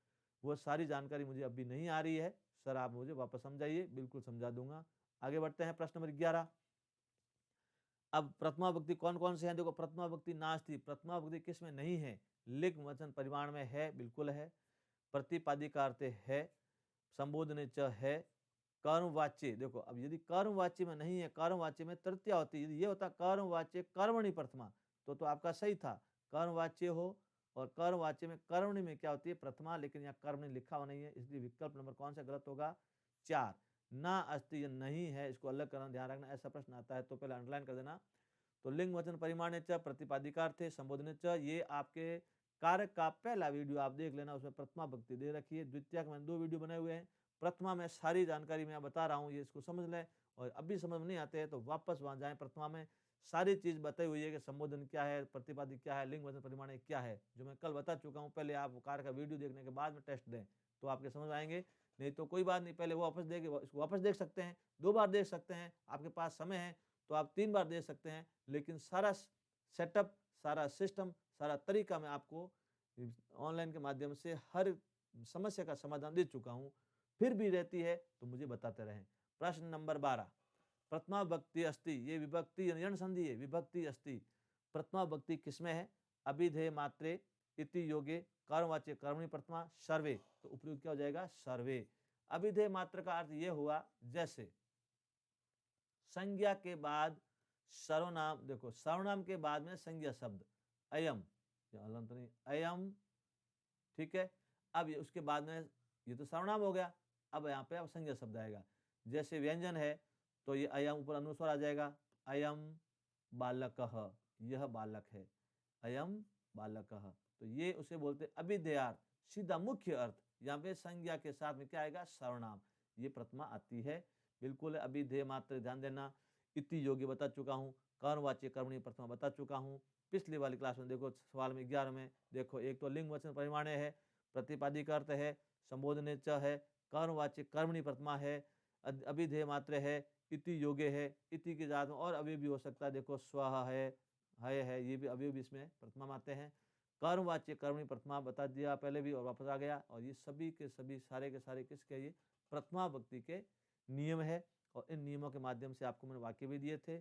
वो सारी जानकारी मुझे अभी नहीं आ रही है सर, आप मुझे वापस समझाइए, बिल्कुल समझा दूंगा। आगे बढ़ते हैं, प्रश्न नंबर 11। अब प्रथमा विभक्ति कौन कौन से हैं? देखो, प्रथमा विभक्ति नास्ति, प्रथमा विभक्ति किस में नहीं है? लिंग वचन परिमाण में है, बिल्कुल है। प्रतिपादिकार्थे है, संबोधने च है, कर्मवाच्य। देखो, अब यदि कर्मवाच्य में नहीं है, कर्मवाच्य में तृतीया होती है, यदि ये होता कर्मवाच्य कर्मणि प्रथमा, तो आपका सही था, कर्मवाच्य हो। और कर्मवाच्य में कर्मणि में क्या होती है? प्रथमा, लेकिन यहाँ कर्मणि लिखा हुआ नहीं है, इसलिए विकल्प नंबर कौन सा गलत होगा? 4। ना अस्ति नहीं है, इसको अलग करना, ध्यान रखना, ऐसा प्रश्न आता है तो पहले अंडरलाइन कर देना। तो लिंग वचन परिमाण च, प्रतिपादिकार्थे, संबोधन च, ये आपके कारक का पहला वीडियो आप देख लेना, उसमें प्रथमा भक्ति दे रखी है। द्वितीय में 2 वीडियो बने हुए हैं। प्रथमा में सारी जानकारी मैं बता रहा हूँ, ये इसको समझ लें। और अभी समझ में नहीं आते हैं तो वापस वहाँ जाएं, प्रथमा में सारी चीज बताई हुई है कि संबोधन क्या है, प्रतिपादिक क्या है, लिंग वचन परिमाण क्या है, जो मैं कल बता चुका हूँ। पहले आप कार का वीडियो देखने के बाद में टेस्ट दें तो आपके समझ आएंगे, नहीं तो कोई बात नहीं, पहले वो वापस इसको वापस देख सकते हैं, 2 बार देख सकते हैं, आपके पास समय है तो आप 3 बार देख सकते हैं। लेकिन सारा सेटअप, सारा सिस्टम, सारा तरीका मैं आपको ऑनलाइन के माध्यम से हर समस्या का समाधान दे चुका हूँ। फिर भी रहती है तो मुझे बताते रहें। प्रश्न नंबर 12, प्रथमा विभक्ति अस्ति, ये विभक्ति यण संधि है, विभक्ति अस्ति। प्रथमा विभक्ति किसमें है? अभिधेय मात्रे, इति योगे, कर्मवाच्य कर्मणि प्रथमा, सर्वे। तो उपयुक्त क्या हो जाएगा? सर्वे। अभिधेय मात्र का अर्थ ये हुआ, जैसे संज्ञा के बाद सर्वनाम, देखो सर्वनाम के बाद में संज्ञा शब्द अयम, अयम, ठीक है। अब ये उसके बाद में ये तो सर्वनाम हो गया, अब यहाँ पे अब संज्ञा शब्द आएगा। जैसे व्यंजन है तो ये अयम ऊपर अनुस्वार आ जाएगा, अयम बालकः, यह बालक है, अयम बालकः। तो ये उसे बोलते अभिधेयार्थ, सीधा मुख्य अर्थ। यहाँ पे संज्ञा के साथ में क्या आएगा? सर्वनाम। ये प्रथमा आती है, बिल्कुल अभिधेय मात्र, ध्यान देना। इति योग्य बता चुका हूँ, कर्मवाच्य कर्मणि प्रथमा बता चुका हूँ। पिछली वाली क्लास में देखो, सवाल में 11 में देखो, एक तो लिंग वचन परिमाणे है, प्रतिपादिक अर्थ है, संबोधने च है, कर्मवाच्य कर्मणि प्रथमा है, अभिधेय मात्र है, इति योग्य है, इति के साथ में और अवयव भी हो सकता है, देखो स्वः है, ये भी अवयव भी इसमें प्रथमा में आते हैं। कर्मवाच्य कर्मणि प्रथमा बता दिया पहले भी और वापस आ गया। और ये सभी के सभी सारे के सारे किसके? ये प्रथमा विभक्ति के नियम है, और इन नियमों के माध्यम से आपको मैंने वाक्य भी दिए थे।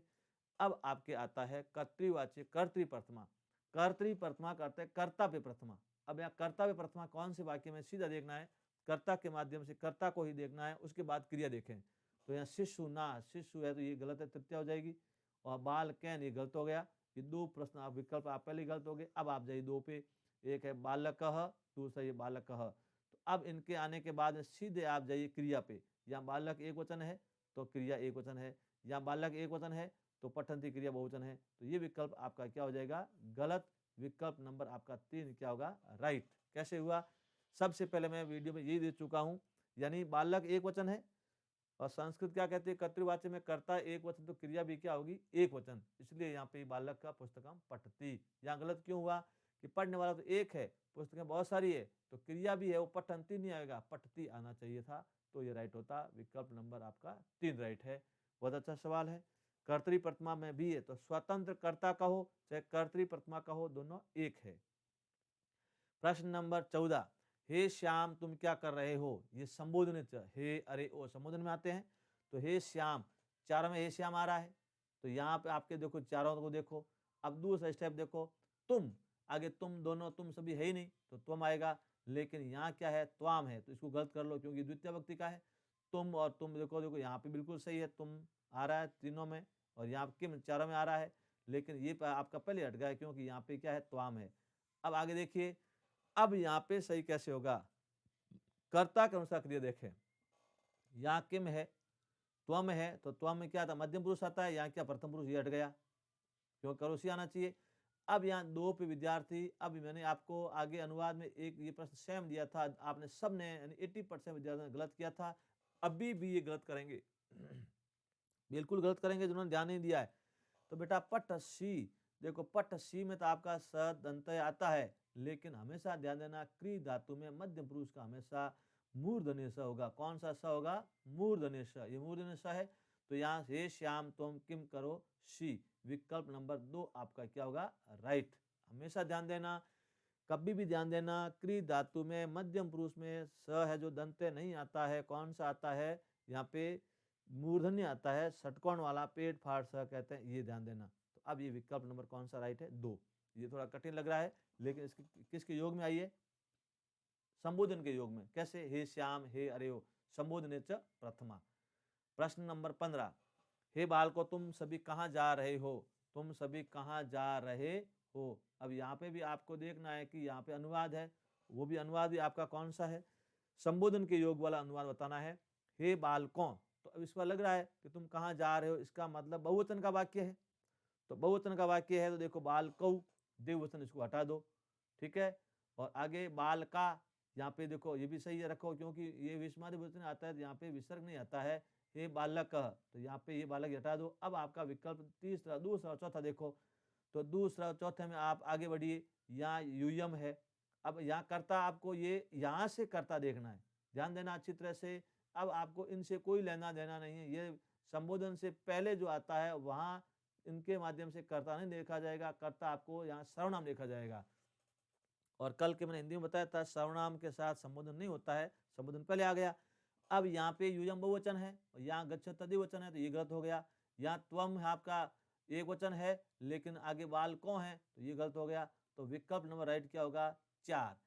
अब आपके आता है कर्तृवाच्य कर्तृप्रथमा। कर्तृप्रथमा करते कर्तव्य प्रथमा। अब यहाँ कर्तव्य प्रथमा कौन से वाक्य में? सीधा देखना है, कर्ता के माध्यम से कर्ता को ही देखना है, उसके बाद क्रिया देखें। तो यहाँ शिशु ना, शिशु है तो ये गलत है, तृतीया हो जाएगी। और बाल कैन, ये गलत हो गया। ये 2 प्रश्न आप विकल्प आप पहले गलत हो गए। अब आप जाइए 2 पे, एक है बालकः, दूसरा ये बालकः। तो अब इनके आने के बाद सीधे आप जाइए क्रिया पे। यहाँ बालक एक वचन है तो क्रिया एक वचन है, यहाँ बालक एक वचन है तो पठंती क्रिया बहुवचन है। तो ये विकल्प आपका क्या हो जाएगा? गलत। विकल्प नंबर आपका 3 क्या होगा? राइट। कैसे हुआ? सबसे पहले मैं वीडियो में यही दे चुका हूं, यानी बालक एक वचन है, और संस्कृत क्या कहते हैं? कर्तृवाच्य में कर्ता एक वचन, तो क्रिया भी क्या होगी? एक वचन। इसलिए यहाँ पे बालक का पुस्तकम पठती। यहाँ गलत क्यों हुआ कि पढ़ने वाला तो एक है, पुस्तकें बहुत सारी है, तो क्रिया भी है, वो पठंती नहीं आएगा, पठती आना चाहिए था। तो ये राइट होता, विकल्प नंबर आपका 3 राइट है। बहुत अच्छा सवाल है। कर्तरी प्रथमा में भी है, तो स्वतंत्र कर्ता कहो चाहे कर्तरी प्रथमा कहो, दोनों एक है। प्रश्न नंबर 14, हे श्याम तुम क्या कर रहे हो, ये संबोधन, हे अरे ओ संबोधन में आते हैं। तो हे श्याम, चारों में हे श्याम आ रहा है, तो यहाँ पे आपके देखो चारों को देखो। अब दूसरा स्टेप देखो, तुम, आगे तुम दोनों, तुम सभी है ही नहीं तो तुम आएगा, लेकिन यहाँ क्या है, त्वाम है, तो इसको गलत कर लो क्योंकि द्वितीय व्यक्ति का है। तुम और तुम देखो, देखो यहाँ पे बिल्कुल सही है, तुम आ रहा है तीनों में, और यहाँ किम चारों में आ रहा है, लेकिन ये आपका पहले हट गया क्योंकि यहाँ पे क्या है, त्वाम है। अब आगे देखिए, अब यहाँ पे सही कैसे होगा, कर्ता के अनुसार क्रिया देखें। यहाँ किम है, त्वम है, तो त्वम में क्या था, मध्यम पुरुष आता है, यहाँ क्या प्रथम पुरुष, ये हट गया क्यों, करोसी आना चाहिए। अब यहाँ 2 पे विद्यार्थी, अब मैंने आपको आगे अनुवाद में एक ये प्रश्न सेम दिया था, आपने सबने यानी 80% विद्यार्थियों ने गलत किया था, अभी भी ये गलत करेंगे बिल्कुल गलत करेंगे जिन्होंने ध्यान नहीं दिया है। तो बेटा पट सी, देखो पट सी में तो आपका स दंत आता है, लेकिन हमेशा ध्यान देना क्री धातु में मध्यम पुरुष का हमेशा मूर्धन्य स होगा। कौन सा स होगा, मूर्धन्य स, ये मूर्धन्य स है। तो यहाँ हे श्याम तुम किम करो सी, विकल्प नंबर 2 आपका क्या होगा, राइट। हमेशा ध्यान देना, कभी भी ध्यान देना, क्री धातु में मध्यम पुरुष में स है जो दंत नहीं आता है, कौन सा आता है, यहाँ पे मूर्धन्य आता है, षटकोण वाला, पेट फाड़ स कहते हैं, ये ध्यान देना। तो अब ये विकल्प नंबर कौन सा राइट है, 2। ये थोड़ा कठिन लग रहा है, लेकिन इसके किसके योग में आइए, संबोधन के योग में। कैसे, हे श्याम, हे अरे हो, संबोधन च प्रथमा। प्रश्न नंबर 15, हे बालको तुम सभी कहाँ जा रहे हो, तुम सभी कहाँ जा रहे हो। अब यहाँ पे भी आपको देखना है कि यहाँ पे अनुवाद है, वो भी अनुवाद भी आपका कौन सा है, संबोधन के योग वाला अनुवाद बताना है। हे बालकों, तो अब इसमें लग रहा है कि तुम कहाँ जा रहे हो, इसका मतलब बहुवचन का वाक्य है, तो बहुवचन का वाक्य है तो देखो बालकौ, द्विवचन, इसको हटा दो, ठीक है। और आगे बाल का, यहाँ पे देखो ये भी सही है रखो, क्योंकि ये विस्मृत बहुवचन आता है, यहाँ पे विसर्ग नहीं आता है, हे बालक, तो यहाँ पे ये बालक हटा दो। अब आपका विकल्प तीसरा, दूसरा, चौथा देखो, तो दूसरा चौथे में आप आगे बढ़िए, यहाँ यूयम है। अब यहाँ कर्ता आपको ये यहाँ से कर्ता देखना है, ध्यान देना अच्छी तरह से। अब आपको इनसे कोई लेना देना नहीं है, ये संबोधन से पहले जो आता है वहाँ इनके माध्यम से कर्ता नहीं देखा जाएगा, कर्ता आपको यहाँ सर्वनाम देखा जाएगा। और कल के मैंने हिंदी में बताया था, सर्वनाम के साथ संबोधन नहीं होता है, संबोधन पहले आ गया। अब यहाँ पे यूयम बहुवचन है, यहाँ गच्छति तद्विवचन है, तो ये गलत हो गया। यहाँ त्वम है आपका एक वचन है, लेकिन आगे बालकों है, तो ये गलत हो गया। तो विकल्प नंबर राइट क्या होगा, 4।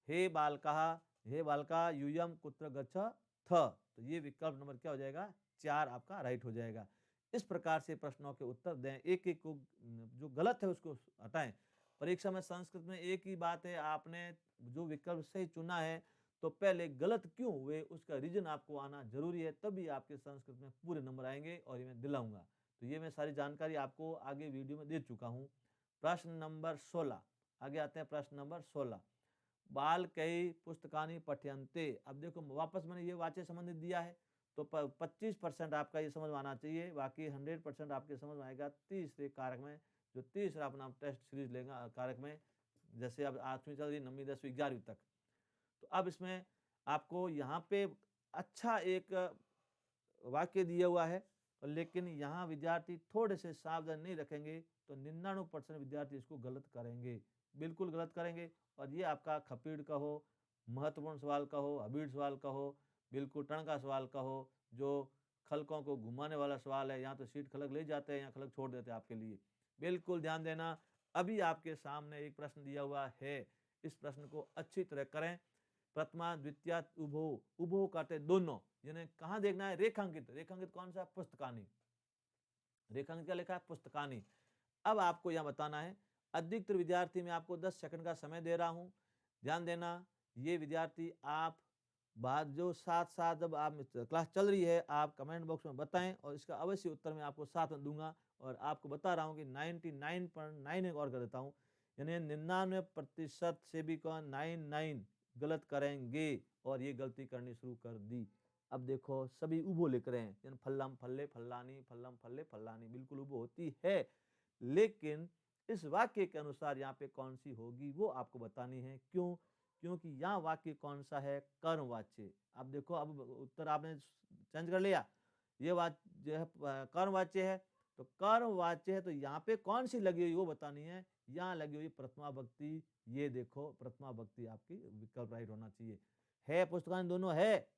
हे बालका, हे बालका यूयम कुत्र गच्छ थ, तो ये विकल्प नंबर क्या हो जाएगा, 4 आपका राइट हो जाएगा। इस प्रकार से प्रश्नों के उत्तर दें, एक एक को जो गलत है उसको हटाएं। परीक्षा में संस्कृत में एक ही बात है, आपने जो विकल्प सही चुना है तो पहले गलत क्यों हुए उसका रीजन आपको आना जरूरी है, तभी आपके संस्कृत में पूरे नंबर आएंगे, और ये मैं दिलाऊंगा। तो ये मैं सारी जानकारी आपको आगे वीडियो में दे चुका हूँ। प्रश्न नंबर 16, आगे आते हैं प्रश्न नंबर 16, बाल कई पुस्तकानी पठ्यन्ते। अब देखो वापस मैंने ये वाच्य संबंधित दिया है, तो 25% आपका ये समझ में आना चाहिए, बाकी 100% आपके समझ में आएगा तीसरे कारक में, जो तीसरा अपना टेस्ट सीरीज लेगा कारक में, जैसे अब 8वीं चल रही, 9वीं 10वीं 11वीं तक। तो अब इसमें आपको यहाँ पे अच्छा एक वाक्य दिया हुआ है, लेकिन यहाँ विद्यार्थी थोड़े से सावधान नहीं रखेंगे तो 99% विद्यार्थी इसको गलत करेंगे, बिल्कुल गलत करेंगे। और ये आपका खपीड़ का हो, महत्वपूर्ण सवाल का हो, हबीड़ सवाल का हो, बिल्कुल टण का सवाल का हो, जो खलकों को घुमाने वाला सवाल है, यहाँ तो सीट खलक ले जाते हैं, यहाँ खलक छोड़ देते हैं आपके लिए, बिल्कुल ध्यान देना। अभी आपके सामने एक प्रश्न दिया हुआ है, इस प्रश्न को अच्छी तरह करें। प्रथमा द्वितीय उभो, उभो काटे दोनों, यानी कहाँ देखना है, रेखांकित, रेखांकित कौन सा, पुस्तकानी, रेखांकित क्या लिखा है, पुस्तकानी। अब आपको यह बताना है, अधिकतर विद्यार्थी में आपको 10 सेकंड का समय दे रहा हूं, ध्यान देना। ये विद्यार्थी आप बात जो साथ साथ जब आप क्लास चल रही है आप कमेंट बॉक्स में बताएं, और इसका अवश्य उत्तर मैं आपको साथ में दूंगा। और आपको बता रहा हूं कि 99.9 और कर देता हूं, यानी 99% से भी कौन 99 गलत करेंगे, और ये गलती करनी शुरू कर दी। अब देखो सभी उबो लिख रहे हैं, यानी फल्लम फल्ले फल्लानी, फल्लम फल्ले फल्लानी, बिल्कुल उबो होती है, लेकिन इस वाक्य के अनुसार यहाँ पे कौन सी होगी वो आपको बतानी है। क्यों, क्योंकि यहाँ वाक्य कौन सा है, कर्मवाच्य। अब देखो अब उत्तर आपने चेंज कर लिया, ये जो है कर्मवाच्य है, तो कर्मवाच्य है, तो यहाँ पे कौन सी लगी हुई वो बतानी है। यहाँ लगी हुई प्रथमा भक्ति, ये देखो प्रथमा भक्ति आपकी विकल्प राइट होना चाहिए। है पुस्तकानि दोनों है,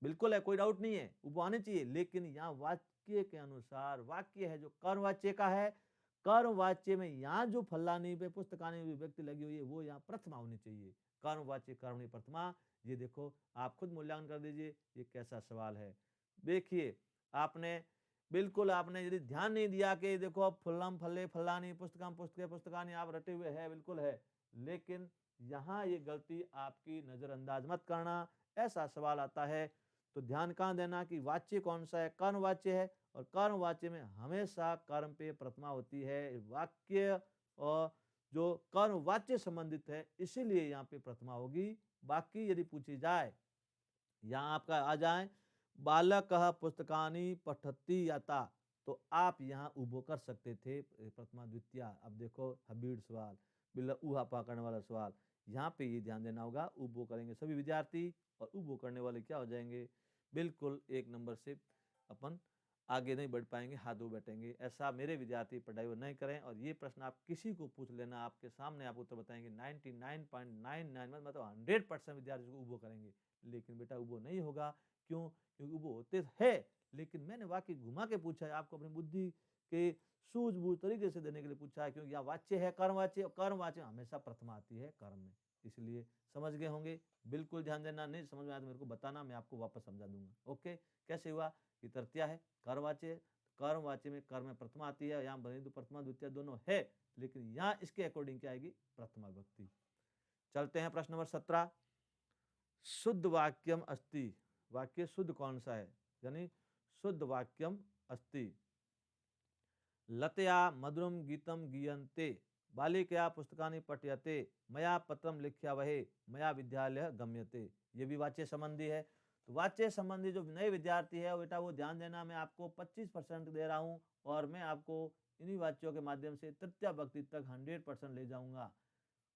बिल्कुल है, कोई डाउट नहीं है, वो आने चाहिए, लेकिन यहाँ वाक्य के अनुसार, वाक्य है जो कर्मवाच्य का है, कर्मवाच्य में यहाँ जो फलानी पे पुस्तकानि विभक्ति लगी हुई है वो यहाँ प्रथमा होनी चाहिए। कर्मवाच्य कर्मणि प्रथमा, ये देखो आप खुद मूल्यांकन कर दीजिए ये कैसा सवाल है। देखिए आपने बिल्कुल आपने यदि ध्यान नहीं दिया कि देखो अब फुल्लम फल्ले फल्लानी पुस्तकम पुस्तके पुस्तकानि आप रटे हुए है, बिल्कुल है, लेकिन यहाँ ये गलती आपकी नजरअंदाज मत करना। ऐसा सवाल आता है तो ध्यान कहाँ देना कि वाच्य कौन सा है, कर्मवाच्य है, और कर्मवाच्य में हमेशा कर्म पे प्रथमा होती है। वाक्य और जो कर्मवाच्य संबंधित है इसीलिए यहाँ पे प्रथमा होगी। बाकी यदि पूछी जाए, यहाँ आपका आ जाए बालकः पुस्तकानि पठति यथा, तो आप यहाँ उभो कर सकते थे प्रथमा द्वितीया। अब देखो हबीड़ सवाल, बिल्ला ऊहा पा करने वाला सवाल, यहाँ पे ये ध्यान देना होगा, उभो करेंगे सभी विद्यार्थी और उभो करने वाले क्या हो जाएंगे, बिल्कुल एक नंबर से अपन आगे नहीं बढ़ पाएंगे, हाथ धो बैठेंगे। ऐसा मेरे विद्यार्थी पढ़ाई वो नहीं करें। और ये प्रश्न आप किसी को पूछ लेना, आपके सामने आप उत्तर बताएंगे 99.99 मतलब 100% विद्यार्थी को उभो करेंगे, लेकिन बेटा उभो नहीं होगा। क्यों? क्योंकि उभो होते है, लेकिन मैंने वाक्य घुमा के पूछा है, आपको अपनी बुद्धि के सूझबूझ तरीके से देने के लिए पूछा है, क्योंकि यहाँ वाच्य है कर्मवाच्य, कर्मवाच्य हमेशा प्रथमा आती है कर्म में, इसलिए समझ गए होंगे। बिल्कुल ध्यान देना, नहीं समझ में आया तो मेरे को बताना, मैं आपको वापस समझा दूंगा। ओके, कैसे हुआ कि तृतीया है कर्मवाच्य, कर्मवाच्य में कर्म में प्रथमा आती है, यहाँ बनी तो प्रथमा द्वितीय दोनों है, लेकिन यहाँ इसके अकॉर्डिंग क्या आएगी, प्रथमा विभक्ति। चलते हैं प्रश्न नंबर 17। शुद्ध वाक्यम अस्ति, वाक्य शुद्ध कौन सा है, यानी शुद्ध वाक्यम अस्ति। लतया मधुरम गीतम गीयन्ते, बालिकया पुस्तकानि पठ्यते, मया पत्रम लिख्यावहे, मया विद्यालय गम्यते। ये भी वाच्य संबंधी है। तो वाच्य संबंधी जो नए विद्यार्थी है बेटा वो ध्यान देना, मैं आपको 25% दे रहा हूँ और मैं आपको इन्हीं वाच्यों के माध्यम से तृतीया भक्ति तक 100% ले जाऊंगा,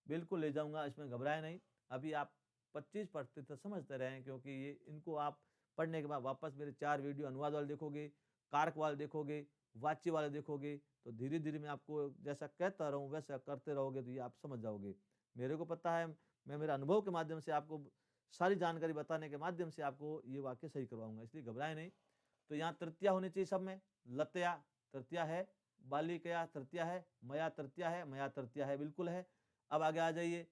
बिल्कुल ले जाऊंगा, इसमें घबराए नहीं। अभी आप 25% समझते रहें, क्योंकि ये इनको आप पढ़ने के बाद वापस मेरे 4 वीडियो अनुवाद वाले देखोगे, कारक वाले देखोगे, वाच्य वाले देखोगे, तो धीरे धीरे मैं आपको जैसा कहता रहूँ वैसा करते रहोगे तो ये आप समझ जाओगे। मेरे को पता है, मैं मेरे अनुभव के माध्यम से आपको सारी जानकारी बताने के माध्यम से आपको ये वाक्य सही करवाऊंगा, इसलिए घबराए नहीं। तो यहाँ तृतीया होनी चाहिए सब में, लतया तृतीया है, बालिकया तृतीया है, मया तृतीया है, मया तृतीया है, बिल्कुल है। अब आगे आ जाइए।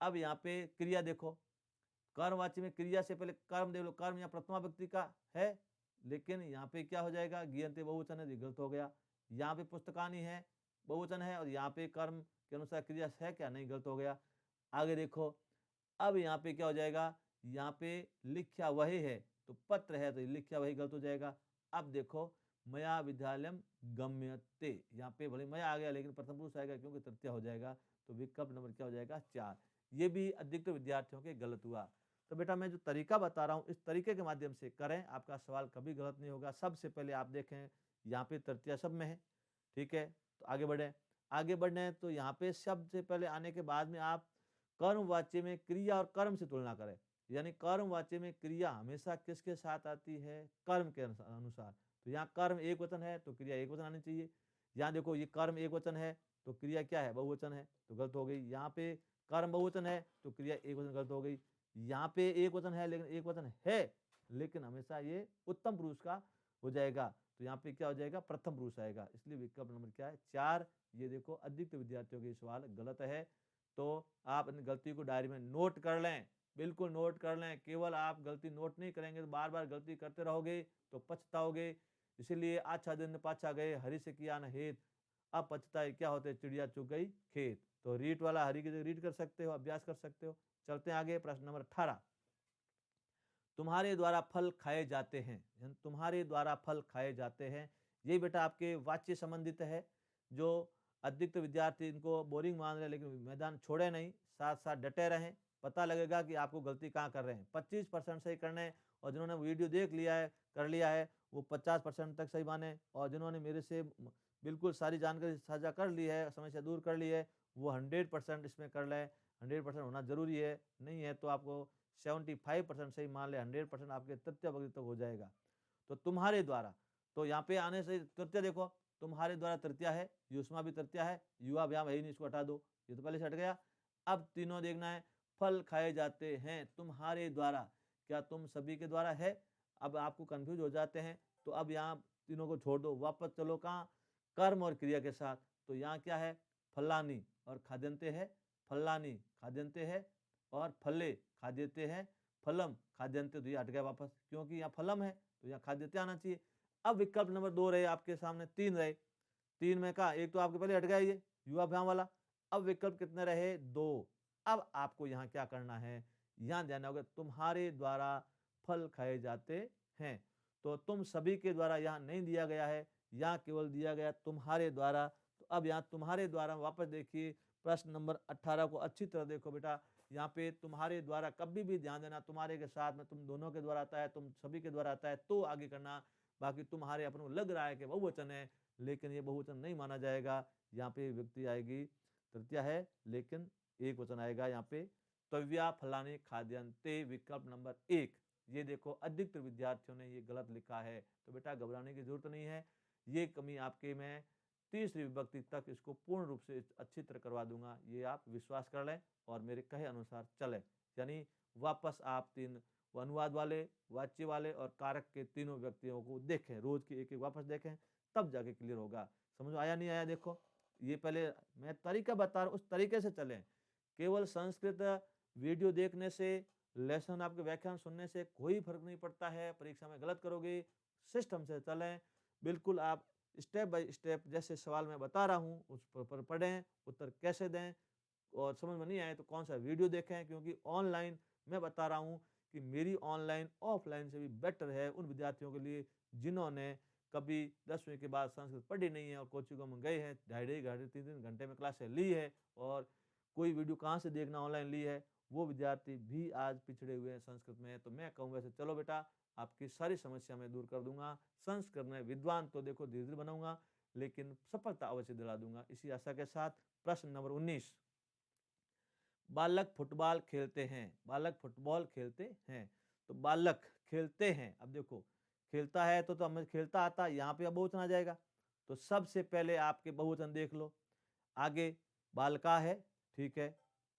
अब यहाँ पे क्रिया देखो, कर्मवाच्य में क्रिया से पहले कर्म देख लो, कर्म यहाँ प्रथमा व्यक्ति का है, लेकिन यहाँ पे क्या हो जाएगा, गीयन्ते बहुवचन है, गलत हो गया। यहाँ पे पुस्तकानि है बहुवचन है, और यहाँ पे कर्म के अनुसार क्रिया है क्या, नहीं, गलत हो गया। आगे देखो, अब यहाँ पे क्या हो जाएगा, यहाँ पे लिख्या वही है, तो पत्र है, तो लिख्या वही गलत हो जाएगा। अब देखो मया विद्यालयम गम्यते, यहाँ पे भले मया आ गया लेकिन प्रथम पुरुष आएगा क्योंकि तृतीया हो जाएगा, तो विकल्प नंबर क्या हो जाएगा, 4। ये भी अधिकतर विद्यार्थियों के गलत हुआ। तो बेटा मैं जो तरीका बता रहा हूँ इस तरीके के माध्यम से करें, आपका सवाल कभी गलत नहीं होगा। सबसे पहले आप देखें यहाँ पे तृतीया सब में है, ठीक है, तो आगे बढ़े। आगे बढ़ने हैं तो यहाँ पे शब्द से पहले आने के बाद में आप कर्मवाच्य में क्रिया और कर्म से तुलना करें, यानी कर्मवाच्य में क्रिया हमेशा किसके साथ आती है, कर्म के अनुसार। तो यहाँ कर्म एक वचन है तो क्रिया एक वचन आनी चाहिए। यहाँ देखो ये कर्म एक वचन है तो क्रिया क्या है, बहुवचन है, तो गलत हो गई। यहाँ पे कर्म बहुवचन है तो क्रिया एक वचन, गलत हो गई। यहाँ पे एक वचन है लेकिन एक वचन है, लेकिन हमेशा ये उत्तम पुरुष का हो जाएगा, तो यहाँ पे क्या हो जाएगा, प्रथम पुरुष आएगा, इसलिए विकल्प नंबर क्या है, 4। ये देखो अधिकतर विद्यार्थियों के सवाल गलत है, तो आप इन गलती को डायरी में नोट कर लें, बिल्कुल नोट कर लें। केवल आप गलती नोट नहीं करेंगे तो बार बार गलती करते रहोगे तो पछताओगे। इसीलिए अच्छा दिन पाछा गए, हरि से किया न हेत, अब पछताए क्या होते, चिड़िया चुग गई खेत। तो रीट वाला हरि की जगह रीड कर सकते हो, अभ्यास कर सकते हो। चलते हैं आगे, प्रश्न नंबर 18। तुम्हारे द्वारा फल खाए जाते हैं, तुम्हारे द्वारा फल खाए जाते हैं, ये बेटा आपके वाच्य संबंधित है। जो अधिकतर विद्यार्थी इनको बोरिंग मान रहे हैं लेकिन मैदान छोड़े नहीं, साथ साथ डटे रहें, पता लगेगा कि आपको गलती कहाँ कर रहे हैं। 25% सही करने, और जिन्होंने वीडियो देख लिया है, कर लिया है, वो 50% तक सही माने, और जिन्होंने मेरे से बिल्कुल सारी जानकारी साझा कर ली है, समस्या दूर कर ली है, वो 100% इसमें कर लें। 100% होना जरूरी है, नहीं है तो आपको 75% सही मान ले, 100% आपके तृतीय भक्ति तक हो जाएगा। तो तुम्हारे द्वारा, तो यहाँ पे आने से तृतीय देखो, तुम्हारे द्वारा तृतीया है, युष्मा भी तृतीया है, युवा व्याम है ही नहीं, इसको हटा दो, ये तो पहले से हट गया। अब तीनों देखना है, फल खाए जाते हैं तुम्हारे द्वारा, क्या तुम सभी के द्वारा है? अब आपको कंफ्यूज हो जाते हैं, तो अब यहाँ तीनों को छोड़ दो, वापस चलो कहाँ, कर्म और क्रिया के साथ। तो यहाँ क्या है, फलानी और खाद्यंते है, फलानी खाद्यंते है, और फले खाद्यते है, फलम खाद्यंते, तो ये हट गया वापस, क्योंकि यहाँ फलम है तो यहाँ खाद्यते आना चाहिए। अब विकल्प नंबर 2 रहे आपके सामने, 3 रहे, 3 में का एक तो आपके पहले हट गया ये युवाभ्याम वाला। अब विकल्प कितने रहे, 2। अब आपको यहाँ क्या करना है, यहाँ ध्यान होगा, तुम्हारे द्वारा फल खाए जाते हैं, तो तुम सभी के द्वारा यहाँ नहीं दिया गया है, यहाँ केवल दिया गया तुम्हारे द्वारा। तो अब यहाँ तुम्हारे द्वारा वापस देखिए, प्रश्न नंबर 18 को अच्छी तरह देखो बेटा, यहाँ पे तुम्हारे द्वारा कभी भी ध्यान देना, तुम्हारे के साथ में तुम दोनों के द्वारा आता है, तुम सभी के द्वारा आता है तो आगे करना, बाकी तुम्हारे अपने को लग रहा है कि बहुवचन है, लेकिन ये बहुवचन नहीं माना जाएगा। यहाँ पे व्यक्ति आएगी तृतीया है, लेकिन एक वचन आएगा यहाँ पे, तव्या फलाने खाद्यंते, विकल्प नंबर 1। ये देखो अधिकतर विद्यार्थियों ने ये गलत लिखा है, तो बेटा घबराने की जरूरत नहीं है, ये कमी आपके मैं तीसरी विभक्ति तक इसको पूर्ण रूप से अच्छी तरह करवा दूंगा, ये आप विश्वास कर लें और मेरे कहे अनुसार चलें। यानी वापस आप 3 अनुवाद वाले, वाच्य वाले और कारक के तीनों व्यक्तियों को देखें, रोज की एक एक वापस देखें, तब जाके क्लियर होगा। समझ आया नहीं आया? देखो ये पहले मैं तरीका बता रहा हूँ, उस तरीके से चलें। केवल संस्कृत वीडियो देखने से, लेसन आपके व्याख्यान सुनने से कोई फर्क नहीं पड़ता है, परीक्षा में गलत करोगे। सिस्टम से चलें, बिल्कुल आप स्टेप बाय स्टेप जैसे सवाल मैं बता रहा हूँ उस पर पढ़ें, उत्तर कैसे दें, और समझ में नहीं आए तो कौन सा वीडियो देखें, क्योंकि ऑनलाइन मैं बता रहा हूँ कि मेरी ऑनलाइन ऑफलाइन से भी बेटर है उन विद्यार्थियों के लिए जिन्होंने कभी 10वीं के बाद संस्कृत पढ़ी नहीं है और कोचिंगों में गए हैं, 2.5 3 घंटे में क्लासें ली है और कोई वीडियो कहाँ से देखना ऑनलाइन ली है, वो विद्यार्थी भी आज पिछड़े हुए हैं संस्कृत में। तो मैं कहूँगा ऐसे चलो बेटा, आपकी सारी समस्या मैं दूर कर दूंगा, संस्कृत में विद्वान तो देखो धीरे धीरे बनाऊंगा, लेकिन सफलता अवश्य दिला दूंगा। इसी आशा के साथ प्रश्न नंबर 19, बालक फुटबॉल खेलते हैं, बालक फुटबॉल खेलते हैं, तो बालक खेलते हैं, अब देखो खेलता है तो हमें खेलता आता, यहाँ पे अब बहुवचन आ जाएगा, तो सबसे पहले आपके बहुवचन देख लो। आगे बालका है, ठीक है,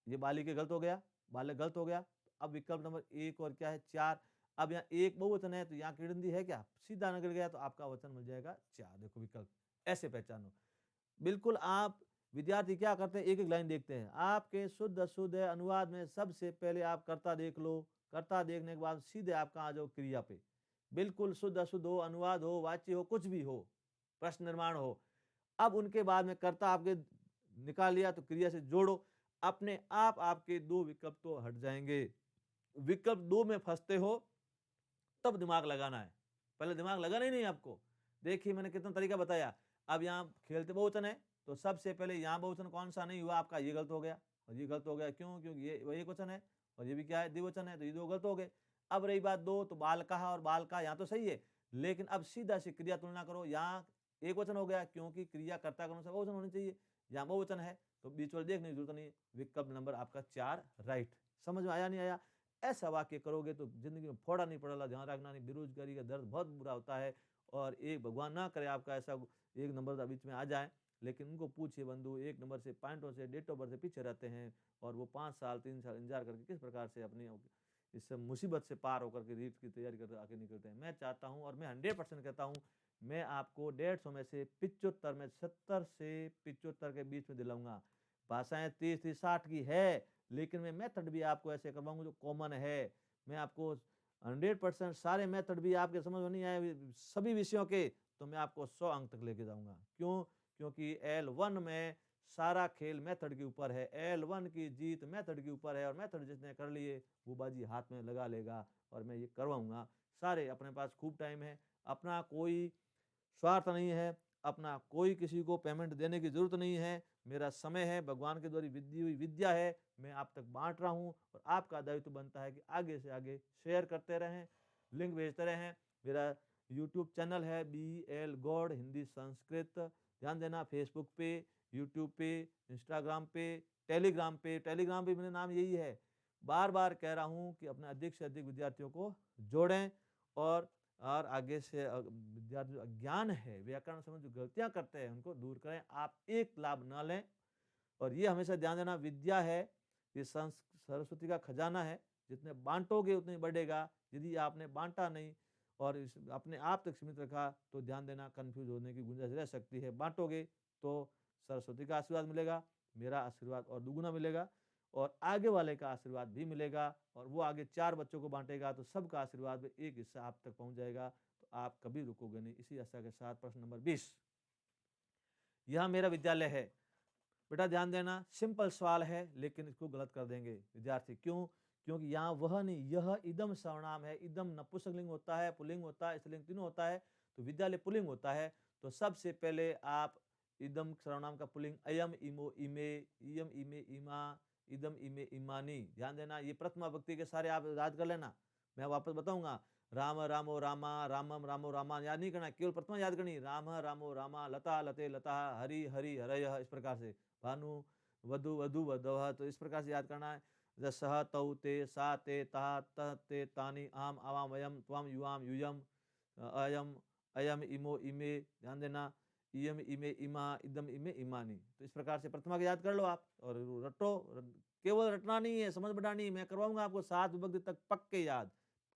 ये बालिके गलत हो गया, बालक गलत हो गया। अब विकल्प नंबर 1 और क्या है, 4। अब यहाँ एक बहुवचन है तो यहाँ किड़ंदी है क्या, सीधा निकल गया, तो आपका वचन मिल जाएगा 4। देखो विकल्प ऐसे पहचानो। बिल्कुल आप विद्यार्थी क्या करते हैं, एक एक लाइन देखते हैं, आपके शुद्ध अशुद्ध अनुवाद में सबसे पहले आप कर्ता देख लो, कर्ता देखने के बाद सीधे आप कहाँ आ जाओ क्रिया पे। बिल्कुल शुद्ध अशुद्ध हो, अनुवाद हो, वाच्य हो, कुछ भी हो, प्रश्न निर्माण हो, अब उनके बाद में कर्ता आपके निकाल लिया तो क्रिया से जोड़ो, अपने आप आपके 2 विकल्प तो हट जाएंगे। विकल्प 2 में फंसते हो तब दिमाग लगाना है, पहले दिमाग लगाना ही नहीं आपको। देखिए मैंने कितना तरीका बताया। अब यहाँ खेलते बहुवचन है तो सबसे पहले यहाँ बहुवचन कौन सा नहीं हुआ आपका, ये गलत हो गया और ये गलत हो गया, क्यों, क्योंकि ये वही एक वचन है और ये भी क्या है, द्विवचन है, तो ये 2 गलत हो गए। अब रही बात 2, तो बालका और बालका यहाँ तो सही है, लेकिन अब सीधा सी क्रिया तुलना करो, यहाँ एक वचन हो गया क्योंकि क्रिया कर्ता के अनुसार बहुवचन होनी चाहिए, यहाँ बहुवचन है तो बीच वाले देखने की जरूरत नहीं है। विकल्प नंबर आपका 4 राइट। समझ में आया नहीं आया? ऐसा वाक्य करोगे तो जिंदगी में फोड़ा नहीं पड़ेगा, ध्यान रखना नहीं, बेरोजगारी का दर्द बहुत बुरा होता है, और एक भगवान ना करे आपका ऐसा 1 नंबर बीच में आ जाए, लेकिन उनको पूछिए बंधु 1 नंबर से पॉइंटों से, डेट ऑफ बर्थ से पीछे रहते हैं, और वो 5 साल 3 साल इंतजार करके किस प्रकार से अपनी इस मुसीबत से पार होकर के रीट की तैयारी करके आगे निकलते हैं। मैं चाहता हूँ और मैं 100% कहता हूँ, मैं आपको 150 में से 75 में 70 से 75 के बीच में दिलाऊंगा। भाषाएं 30-60 की है, लेकिन मैं मेथड भी आपको ऐसे करवाऊंगा जो कॉमन है। मैं आपको 100% सारे मेथड भी आपके समझ में नहीं आए सभी विषयों के, तो मैं आपको 100 अंक तक लेके जाऊंगा। क्यों? क्योंकि L1 में सारा खेल मेथड के ऊपर है, L1 की जीत मेथड के ऊपर है, और मेथड जिसने कर लिए वो बाजी हाथ में लगा लेगा, और मैं ये करवाऊंगा। सारे अपने पास खूब टाइम है, अपना कोई स्वार्थ नहीं है, अपना कोई किसी को पेमेंट देने की जरूरत नहीं है, मेरा समय है, भगवान के द्वारा दी हुई विद्या है, मैं आप तक बांट रहा हूँ, और आपका दायित्व बनता है कि आगे से आगे शेयर करते रहें, लिंक भेजते रहें। मेरा यूट्यूब चैनल है BL गौड़ हिंदी संस्कृत, ध्यान देना, फेसबुक पे, यूट्यूब पे, इंस्टाग्राम पे, टेलीग्राम पे, टेलीग्राम पे मेरा नाम यही है। बार बार कह रहा हूँ कि अपने अधिक से अधिक विद्यार्थियों को जोड़ें, और और आगे से विद्यार्थी जो अज्ञान है, व्याकरण समझ जो गलतियाँ करते हैं उनको दूर करें, आप एक लाभ न लें। और ये हमेशा ध्यान देना, विद्या है ये सरस्वती का खजाना है, जितने बांटोगे उतने बढ़ेगा। यदि आपने बांटा नहीं और अपने आप तक सीमित रखा तो ध्यान देना कंफ्यूज होने की गुंजाइश रह सकती है। बांटोगे तो सरस्वती का आशीर्वाद मिलेगा, मेरा आशीर्वाद और दुगुना मिलेगा, और आगे वाले का आशीर्वाद भी मिलेगा, और वो आगे 4 बच्चों को बांटेगा तो सबका आशीर्वाद में एक हिस्सा आप तक पहुंच जाएगा, तो आप कभी रुकोगे नहीं। इसी आशा के साथ प्रश्न नंबर 20, यह मेरा विद्यालय है। बेटा ध्यान देना, सिंपल सवाल है लेकिन इसको गलत कर देंगे विद्यार्थी। क्यों? क्योंकि यहाँ वह नहीं, यह इदम सर्वनाम है। इदम नपुंसकलिंग होता है, पुल्लिंग होता है, स्त्रीलिंग तीनों होता है, तो विद्यालय पुल्लिंग होता है। तो सबसे पहले आप इदम सर्वनाम का पुल्लिंग अयम इमो इमे, इयम इमे इमा, इदम इमे इमानी। ध्यान देना, ये प्रथमा भक्ति के सारे आप याद कर लेना, मैं वापस बताऊंगा। राम रामो रामा, रामम रामो रामा याद नहीं करना, केवल प्रथमा याद करनी। राम रामो रामा, लता लते लता, हरि हरि हरय, इस प्रकार से। भानु वधु वधु वधव, तो इस प्रकार से याद करना है। सह तौ ते सा ते ता तह ते तानि आम आवाम अयम त्वम युवाम यूयम अयम अयम इमो इमे। ध्यान देना, इयम इमे इमा, इदम इमे इमानी। तो इस प्रकार से प्रथमा को याद कर लो आप और रटो। केवल रटना नहीं है, समझ बढ़ानी। मैं करवाऊंगा आपको 7 विभक्ति तक पक्के याद।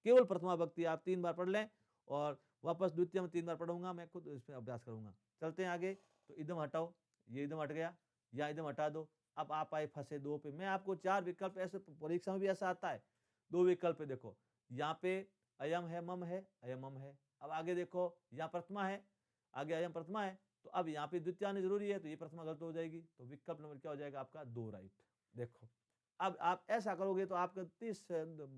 केवल प्रथमा भक्ति आप 3 बार पढ़ लें और वापस द्वितीय में 3 बार पढ़ूंगा, मैं खुद इसमें अभ्यास करूंगा। चलते हैं आगे। तो इदम हटाओ, ये इदम हट गया, या इदम हटा दो। अब आप आए फंसे 2 पे। मैं आपको 4 विकल्प, ऐसे परीक्षा में भी ऐसा आता है, 2 विकल्प पे देखो, यहाँ पे अयम है, मम है, अयम मम है। अब आगे देखो, यहाँ प्रथमा है, आगे अयम प्रथमा है, तो अब यहाँ पे द्वितीय आनी जरूरी है, तो ये प्रथमा गलत हो जाएगी, तो विकल्प नंबर क्या हो जाएगा आपका? 2 राइट। देखो, अब आप ऐसा करोगे तो आपका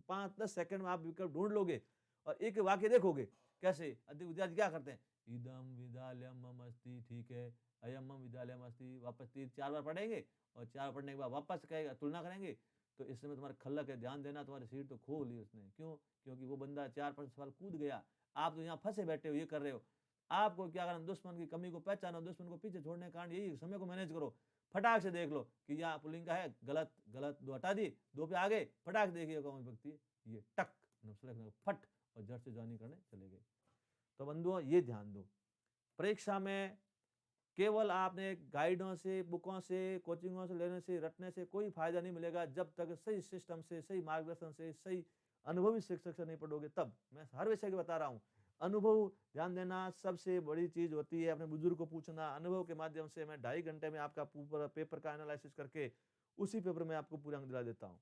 5-10 सेकंड में आप विकल्प ढूंढ लोगे और एक वाक्य देखोगे। कैसे? अधिक विद्यार्थी क्या करते हैं, इदम विद्यालयम मम अस्ति, ठीक है, अयम मम विद्यालयम अस्ति, वापस 3-4 बार पढ़ेंगे और 4 पढ़ने के बाद वापस कहेगा, तुलना करेंगे, तो इस समय तुम्हारा खल्लक है। ध्यान देना, तुम्हारी सीट तो खो ली उसने। क्यों? क्योंकि वो बंदा 4-5 सवाल कूद गया, आप तो यहाँ फंसे बैठे हो, ये कर रहे हो। आपको क्या करना, दुश्मन की कमी को पहचानो, दुश्मन को पीछे छोड़ने के कारण यही, समय को मैनेज करो। फटाक से देख लो कि यहाँ पुल्लिंग का है, गलत गलत, 2 हटा दी, 2 पे आ गए, फटाक देखिए कौन विभक्ति है, ये टक फट, और जड़ से ज्वाइनिंग करने चले गए। तो बंधुओं ये ध्यान दो, परीक्षा में केवल आपने गाइडों से, बुकों से, कोचिंगों से लेने से, रटने से कोई फायदा नहीं मिलेगा जब तक सही सिस्टम से, सही मार्गदर्शन से, सही अनुभवी शिक्षक से नहीं पढ़ोगे। तब मैं हर विषय की बता रहा हूँ, अनुभव ध्यान देना सबसे बड़ी चीज होती है। अपने बुजुर्ग को पूछना, अनुभव के माध्यम से मैं 2.5 घंटे में आपका पेपर का एनालिसिस करके उसी पेपर में आपको पूरा अंक दिला देता हूँ।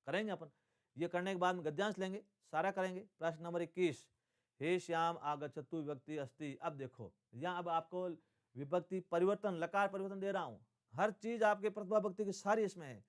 करेंगे अपन। ये करने के बाद में गद्यांश लेंगे, सारा करेंगे। प्रश्न नंबर 21, हे श्याम आगच्छतु विभक्ति अस्ति। अब देखो, यहाँ अब आपको विभक्ति परिवर्तन, लकार परिवर्तन दे रहा हूं। हर चीज आपके प्रतिभा भक्ति की सारी इसमें है।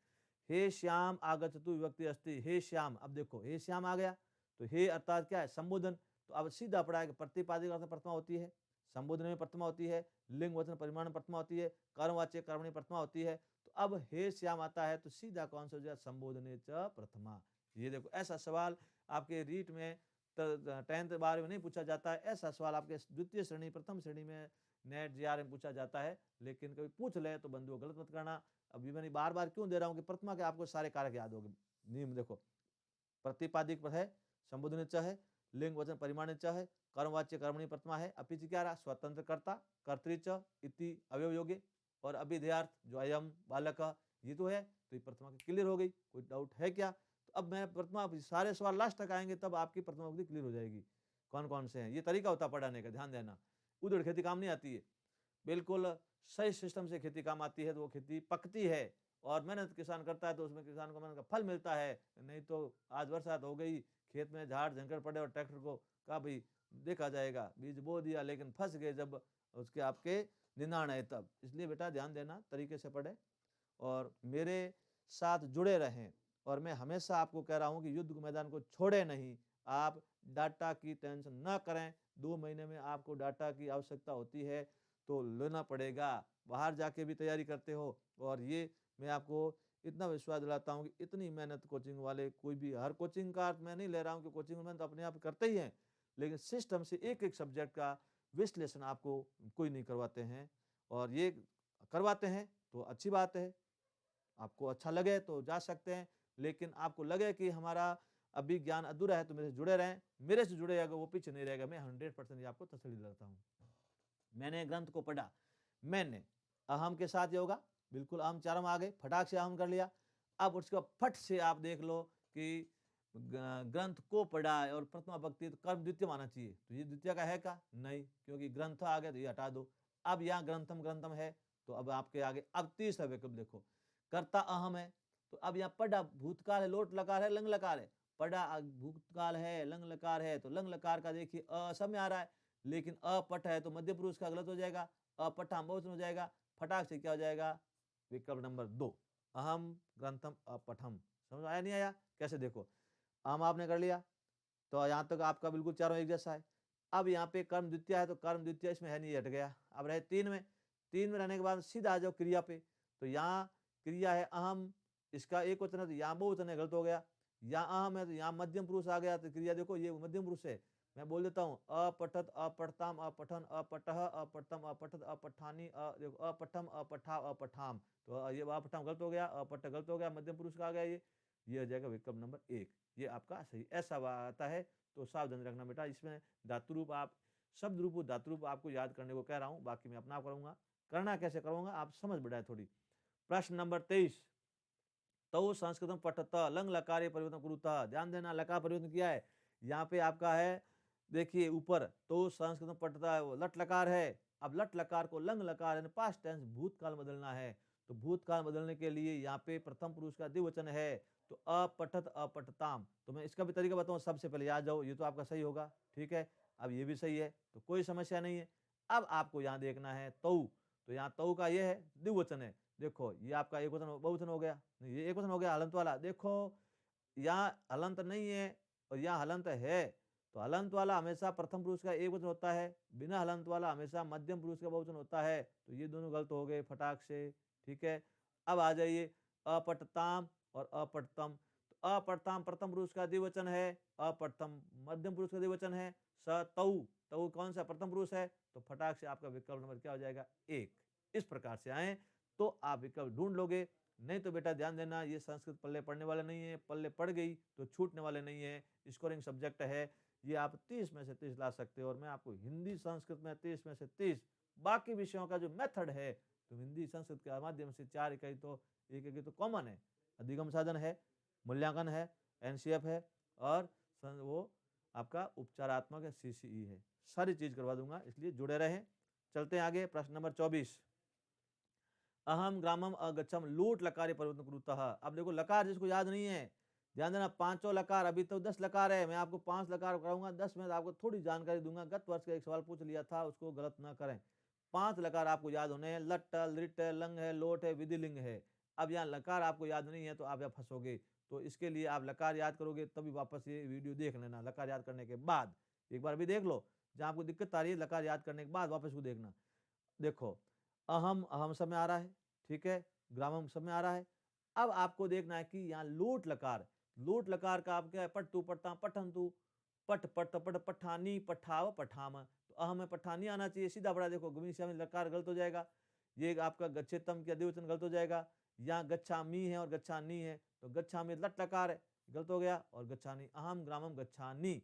हे श्याम आगच्छतु विभक्ति अस्ति, हे श्याम। अब देखो, हे श्याम आ गया, तो हे अर्थात क्या है? संबोधन। तो अब सीधा पढ़ा है कि प्रतिपादिक अर्थ प्रथमा होती है, संबोधन में प्रथमा होती है, लिंग वचन परिमाण में प्रथमा होती है, कर्मवाच्य कर्मणि प्रथमा होती है। तो अब हे श्याम आता है तो सीधा कौन सा हो जाए? संबोधने च प्रथमा। ये देखो, ऐसा सवाल आपके रीट में 10th बार में नहीं पूछा जाता है। ऐसा सवाल आपके द्वितीय श्रेणी, प्रथम श्रेणी में, नेट जीआर में पूछा जाता है। लेकिन कभी पूछ ले तो बंधुओं गलत मत करना। अभी मैंने बार बार क्यों दे रहा हूँ कि प्रथमा के आपको सारे कारक याद होंगे। नियम देखो, प्रतिपादिक है, संबोधन च है, लिंग वचन परिमाण च है, कर्मवाच्य कर्मणि प्रथमा है, अपिच क्या रहा? स्वतंत्र कर्ता, कर्तृच इति अवयव योगे, और अभिधेयार्थ जो अयम बालक, ये तो है। तो ये प्रथमा की क्लियर हो गई, कोई डाउट है क्या? तो अब मैं प्रथमा, सारे सवाल लास्ट तक आएंगे तब आपकी प्रथमा विभक्ति क्लियर हो जाएगी, कौन कौन से हैं। ये तरीका होता पढ़ाने का, ध्यान देना। उधड़ खेती काम नहीं आती है, बिल्कुल सही सिस्टम से खेती काम आती है तो वो खेती पकती है, और मेहनत किसान करता है तो उसमें किसान को मेहनत का फल मिलता है। नहीं तो आज बरसात हो गई, खेत में झाड़ झंकड़ पड़े और ट्रैक्टर को कहा भाई देखा जाएगा, बीज बो दिया लेकिन फंस गए जब उसके आपके निनाण है तब। इसलिए बेटा ध्यान देना, तरीके से पढ़े और मेरे साथ जुड़े रहें। और मैं हमेशा आपको कह रहा हूं कि युद्ध के मैदान को छोड़े नहीं। आप डाटा की टेंशन न करें, 2 महीने में आपको डाटा की आवश्यकता होती है तो लेना पड़ेगा। बाहर जाके भी तैयारी करते हो, और ये मैं आपको इतना विश्वास दिलाता हूँ कि इतनी मेहनत कोचिंग वाले कोई भी, हर कोचिंग का अर्थ मैं नहीं ले रहा हूँ कि कोचिंग में मेहनत अपने आप करते ही हैं, लेकिन सिस्टम से एक एक सब्जेक्ट का विश्लेषण आपको कोई नहीं करवाते हैं। और ये करवाते हैं तो अच्छी बात है, आपको अच्छा लगे तो जा सकते हैं। लेकिन आपको लगे कि हमारा अभी ज्ञान अधूरा है तो मेरे से जुड़े रहें, मेरे से जुड़े अगर वो पीछे नहीं रहेगा, मैं 100% ये आपको तसल्ली दिलाता हूँ। मैंने ग्रंथ को पढ़ा, मैंने अहम के साथ ये होगा, बिल्कुल अहम चारम आ गए, फटाक से अहम कर लिया। अब उसके बाद फट से आप देख लो कि ग्रंथ को पढ़ा है और प्रथमा भक्ति तो कर्म द्वितीय माना चाहिए, तो ये द्वितीय का है का नहीं, क्योंकि ग्रंथ आ गया तो ये हटा दो। अब यहाँ ग्रंथम ग्रंथम है, तो अब आपके आगे अब तीसरा विकल्प देखो, कर्ता अहम है, तो अब यहाँ पढ़ा भूतकाल है, लोट लकार है, लंग लकार है, पढ़ा भूतकाल है, लंग लकार है, तो लंग लकार का देखिए अ सब में आ रहा है, लेकिन अपठ है तो मध्य पुरुष का गलत हो जाएगा, अपठाम बहुवचन हो जाएगा, फटाक से क्या हो जाएगा, विकल्प नंबर 2 अहम ग्रंथम अपठम। समझ आया नहीं आया? कैसे देखो, अहम आपने कर लिया, तो यहाँ तक आपका बिल्कुल चारों एक जैसा है। अब यहाँ पे कर्म द्वितीय है, तो कर्म द्वितीय इसमें है नहीं, हट गया। अब रहे 3 में, 3 में रहने के बाद सीधा आ जाओ क्रिया पे, तो यहाँ क्रिया है अहम, इसका एक वचन है तो यहाँ बहुवचन है, गलत हो गया। यहाँ अहम है तो यहाँ मध्यम पुरुष आ गया, तो क्रिया देखो ये मध्यम पुरुष है। मैं बोल देता हूँ अपठत अपठताम अपठन अपठः अपठतम अपठत अपठानी देखो अपठम अपठा अपठाम, तो ये अपठम गलत हो गया, अपठ गलत हो गया, मध्यम पुरुष का आ गया, ये हो जाएगा विकल्प नंबर 1, ये आपका सही ऐसा आता है। तो सावधान रखना बेटा, इसमें धातु रूप आप शब्द रूप धातु रूप आपको याद करने को कह रहा हूँ, बाकी मैं अपना करूंगा, करना कैसे करूंगा आप समझ बैठा है थोड़ी। प्रश्न नंबर 23, तो संस्कृतम पठत लंग लकार परिवर्तन कुरुता, ध्यान देना लकार परिवर्तन किया है, यहाँ पे आपका है देखिए ऊपर, तो संस्कृतम पठता लट लकार है, अब लट लकार को लंग लकार यानी पास्ट टेंस भूतकाल बदलना है, तो भूतकाल बदलने के लिए यहाँ पे प्रथम पुरुष का द्विवचन है, तो अपठत अपठताम, तो मैं इसका भी तरीका बताऊं, सबसे पहले याद जाओ, ये तो आपका सही होगा, ठीक है, अब ये भी सही है, तो कोई समस्या नहीं है। अब आपको यहाँ देखना है तो यहाँ तऊ का ये है द्विवचन है, देखो ये आपका एक वचन बहुवचन हो गया, ये एक वचन हो गया हलंत वाला, देखो यहाँ हलंत नहीं है और यहाँ हलंत है, तो हलंत वाला हमेशा प्रथम पुरुष का एक वचन होता है, बिना हलंत वाला हमेशा मध्यम पुरुष का बहुवचन होता है, तो ये दोनों गलत हो गए फटाक से, ठीक है। अब आ जाइए अपठताम और अपठतम, तो अपठताम प्रथम पुरुष का द्विवचन है, अपठतम मध्यम पुरुष का द्विवचन है, स तऊ, तऊ कौन सा प्रथम पुरुष है, तो फटाक से आपका विकल्प नंबर क्या हो जाएगा 1। इस प्रकार से आए तो आप विकल्प ढूंढ लोगे, नहीं तो बेटा ध्यान देना ये संस्कृत पल्ले पढ़ने वाले नहीं है, पल्ले पड़ गई तो छूटने वाले नहीं है, स्कोरिंग सब्जेक्ट है, ये आप 30 में से 30 ला सकते हो, और मैं आपको हिंदी संस्कृत में 30 में से 30, बाकी विषयों का जो मेथड है तो हिंदी संस्कृत के माध्यम से 4 इकाई तो एक इकाई तो कॉमन है, अधिगम साधन है, मूल्यांकन है, एनसीएफ है, और वो आपका उपचारात्मक है, सीसीई है, सारी चीज करवा दूंगा, इसलिए जुड़े रहें। चलते हैं आगे, प्रश्न नंबर 24, अहम ग्रामम अगच्छम लूट लकार परिवर्तन कुरुतः। अब देखो लकार जिसको याद नहीं है, ध्यान देना, पांचों लकार, अभी तो 10 लकार है, मैं आपको 5 लकार कराऊंगा, 10 में आपको थोड़ी जानकारी दूंगा, गत वर्ष का एक सवाल पूछ लिया था, उसको गलत ना करें। 5 लकार आपको याद होने हैं, लट लिट लंग है, लोट है, विधिलिंग है। अब यहाँ लकार आपको याद नहीं है तो आप यहाँ फंसोगे, तो इसके लिए आप लकार याद करोगे तभी वापस ये वीडियो देख लेना, लकार याद करने के बाद एक बार भी देख लो, जहाँ आपको दिक्कत आ रही है लकार याद करने के बाद वापस को देखना। देखो अहम अहम सब में आ रहा है, ठीक है, ग्रामम सब में आ रहा है। अब आपको देखना है कि यहाँ लोट लकार, लोट लकार का आप क्या है, पट्टू पट्टा पठन तू, पट पट पट पठानी पठाव पठाम, तो अहम में पठानी आना चाहिए, सीधा बड़ा देखो गमीशा में लकार गलत हो जाएगा, ये आपका गच्छेतम का द्विवचन गलत हो जाएगा, यहाँ गच्छामी है और गच्छानी है, तो गच्छामी लट लकार है, गलत हो गया, और गच्छानी अहम ग्रामम गच्छानी,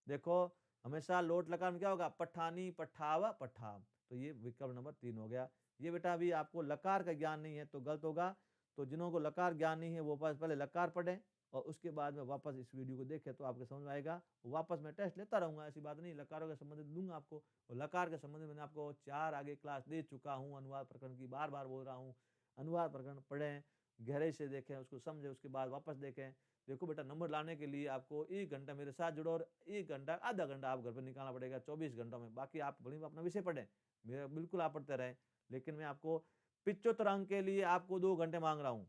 देखो हमेशा लोट लकार में क्या होगा, पठानी पठाव पठाम, तो ये विकल्प नंबर 3 हो गया। ये बेटा अभी आपको लकार का ज्ञान नहीं है तो गलत होगा, तो जिन्हों को लकार ज्ञान नहीं है वो पहले लकार पढ़ें और उसके बाद में वापस इस वीडियो को देखें तो आपको समझ में आएगा। वापस मैं टेस्ट लेता रहूंगा, ऐसी बात नहीं, लकारों के संबंधित दूंगा आपको, और लकार के संबंधित मैंने आपको 4 आगे क्लास दे चुका हूँ, अनुवाद प्रकरण की बार बार बोल रहा हूँ, अनुवाद प्रकरण पढ़ें, गहराई से देखें, उसको समझें, उसके बाद वापस देखें। देखो बेटा नंबर लाने के लिए आपको 1 घंटा मेरे साथ जुड़ो, और 1 घंटा आधा घंटा आप घर पर निकालना पड़ेगा 24 घंटों में, बाकी आप भले अपना विषय पढ़ें, मेरा बिल्कुल आप पढ़ते रहें, लेकिन मैं आपको 75 अंक के लिए आपको 2 घंटे मांग रहा हूँ।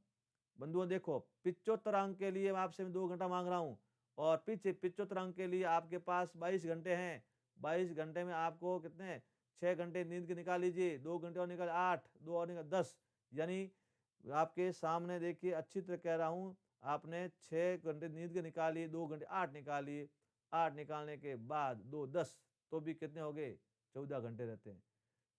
बंधुओं देखो 75 अंक के लिए आपसे मैं 2 घंटा मांग रहा हूँ, और पीछे 75 अंक के लिए आपके पास 22 घंटे हैं, 22 घंटे में आपको कितने 6 घंटे नींद के निकाल लीजिए, 2 घंटे और निकाल 8, 2 और निकाल 10, यानी आपके सामने देखिए अच्छी तरह कह रहा हूँ, आपने 6 घंटे नींद के निकालिए, 2 घंटे 8 निकालिए, 8 निकालने के बाद 2 10, तो भी कितने हो गए 14 घंटे रहते हैं।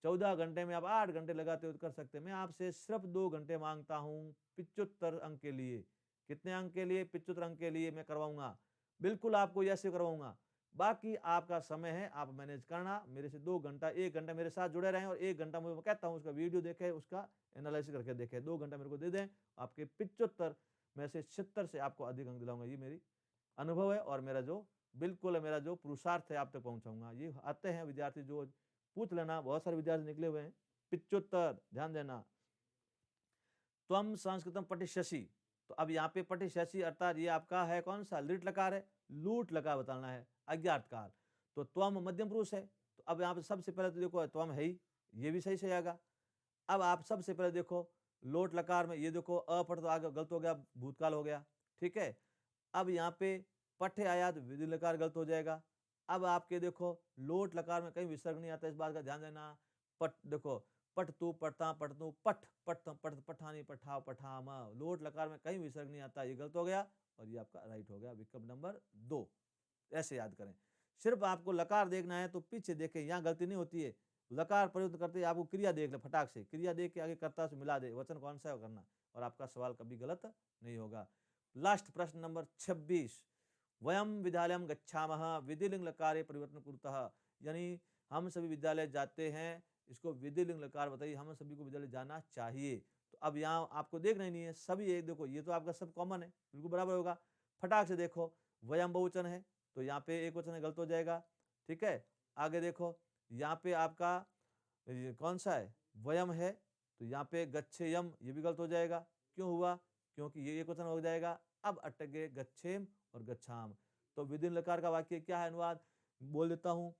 14 घंटे में आप 8 घंटे लगाते हो तो कर सकते हैं। मैं आपसे सिर्फ 2 घंटे मांगता हूँ 75 अंक के लिए। कितने अंक के लिए? 75 अंक के लिए मैं करवाऊंगा। बिल्कुल आपको ऐसे करवाऊंगा। बाकी आपका समय है, आप मैनेज करना। मेरे से 2 घंटा 1 घंटा मेरे साथ जुड़े रहें और 1 घंटा मैं कहता हूँ उसका वीडियो देखें, उसका एनालिसिस करके देखें। 2 घंटा मेरे को दे दें, आपके 75 में से 76 से आपको अधिक अंक दिलाऊंगा। ये मेरी अनुभव है और मेरा जो बिल्कुल है, मेरा जो पुरुषार्थ है आप तक पहुंचाऊंगा। ये आते हैं विद्यार्थी, जो पूछ लेना, बहुत सारे विद्यार्थी निकले हुए हैं। 75 ध्यान देना। त्वम संस्कृतम पठिष्यसि, तो अब यहाँ पे पठिष्यसि अर्थात ये आपका है कौन सा, लिट लकार है, लूट लकार बताना है, अज्ञात काल। तो त्वम मध्यम पुरुष है, तो अब यहाँ पे सबसे पहले तो देखो त्वम है ही, ये भी सही से आएगा। अब आप सबसे पहले देखो लोट लकार में, ये देखो अपठ तो आगे गलत हो गया, भूतकाल हो गया, ठीक है। अब यहाँ पे पठे आया तो विधि लकार गलत हो जाएगा। अब आपके देखो लोट लकार में कहीं विसर्ग नहीं आता, इस बात का ध्यान देना। पट देखो, पठ तू पढ़ता पढ़तू, पठ पढ़ता पढ़ पठानी पठाओ पठाम, लोट लकार में कहीं विसर्ग नहीं आता, ये गलत हो गया और ये आपका राइट हो गया, विकल्प नंबर 2। ऐसे याद करें। सिर्फ आपको लकार देखना है तो पीछे देखें, यहाँ गलती नहीं होती है। लकार प्रयुक्त करते आपको क्रिया देख ले, फटाक से क्रिया देख के आगे कर्ता से मिला दे, वचन कौन सा है करना, और आपका सवाल कभी गलत नहीं होगा। लास्ट प्रश्न नंबर 26, वयम विद्यालयम गच्छामः विधिलिंग लकारे परिवर्तन कुरुतः, यानी हम सभी विद्यालय जाते हैं, इसको विधिलिंग लकार बताइए, हम सभी को विद्यालय जाना चाहिए। तो अब यहाँ आपको देखना ही नहीं है, सभी एक देखो, ये तो आपका सब कॉमन है, बिल्कुल बराबर होगा। फटाक से देखो, वयम बहुवचन है तो यहाँ पे एक वचन है, गलत हो जाएगा, ठीक है। आगे देखो, यहाँ पे आपका कौन सा है, वयम है, तो यहाँ पे गच्छेयम, ये भी गलत हो जाएगा। क्यों हुआ, क्योंकि ये एक वचन हो जाएगा। अब अटक गए गच्छेम और गच्छाम। तो विधिन लकार का वाक्य क्या है, अनुवाद बोल देता हूं।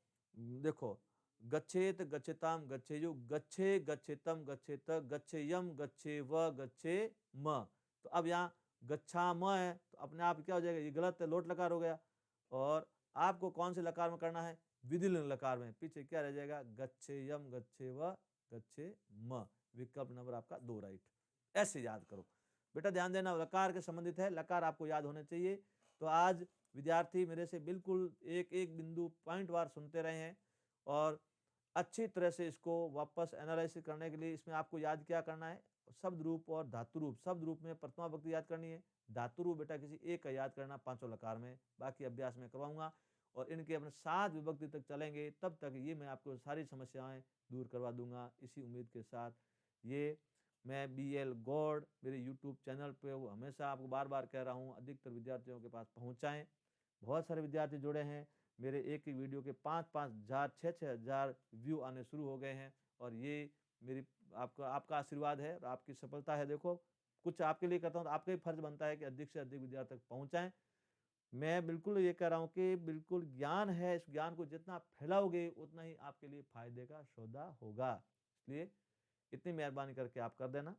देखो, गच्छेत गच्छेताम गच्छेयु, गच्छे गच्छेतम गच्छेत, गच्छेयम गच्छे व गच्छे म। तो अब यहाँ गच्छा म है तो अपने आप क्या हो जाएगा, ये गलत है, लोट लकार हो गया। और आपको कौन से लकार में करना है, विधिलिंग लकार में। पीछे क्या रह जाएगा, गच्छेयम गच्छे व गच्छे म, विकल्प नंबर आपका 2 राइट। ऐसे याद करो बेटा, ध्यान देना, लकार के संबंधित है, लकार आपको याद होने चाहिए। तो आज विद्यार्थी मेरे से बिल्कुल एक एक बिंदु पॉइंट वार सुनते रहे हैं और अच्छी तरह से इसको वापस एनालिसिस करने के लिए इसमें आपको याद क्या करना है, शब्द रूप और धातु रूप। शब्द रूप में प्रथमा विभक्ति याद करनी है, धातु रूप बेटा किसी एक का याद करना 5 लकार में, बाकी अभ्यास में करवाऊंगा और इनके अपने 7 विभक्ति तक चलेंगे, तब तक ये मैं आपको सारी समस्याएं दूर करवा दूंगा। इसी उम्मीद के साथ ये मैं BL गॉड मेरे YouTube चैनल पे वो हमेशा आपको बार बार कह रहा हूँ, अधिकतर विद्यार्थियों के पास पहुँचाएं। बहुत सारे विद्यार्थी जुड़े हैं, मेरे एक वीडियो के 5-5 हज़ार 6-6 हज़ार व्यू आने शुरू हो गए हैं और ये मेरी आपका आशीर्वाद है और आपकी सफलता है। देखो, कुछ आपके लिए करता हूँ तो आपका ही फर्ज बनता है कि अधिक से अधिक विद्यार्थी तक पहुँचाएं। मैं बिल्कुल ये कह रहा हूँ कि बिल्कुल ज्ञान है, इस ज्ञान को जितना फैलाओगे उतना ही आपके लिए फायदे का सौदा होगा। इसलिए इतनी मेहरबानी करके आप कर देना,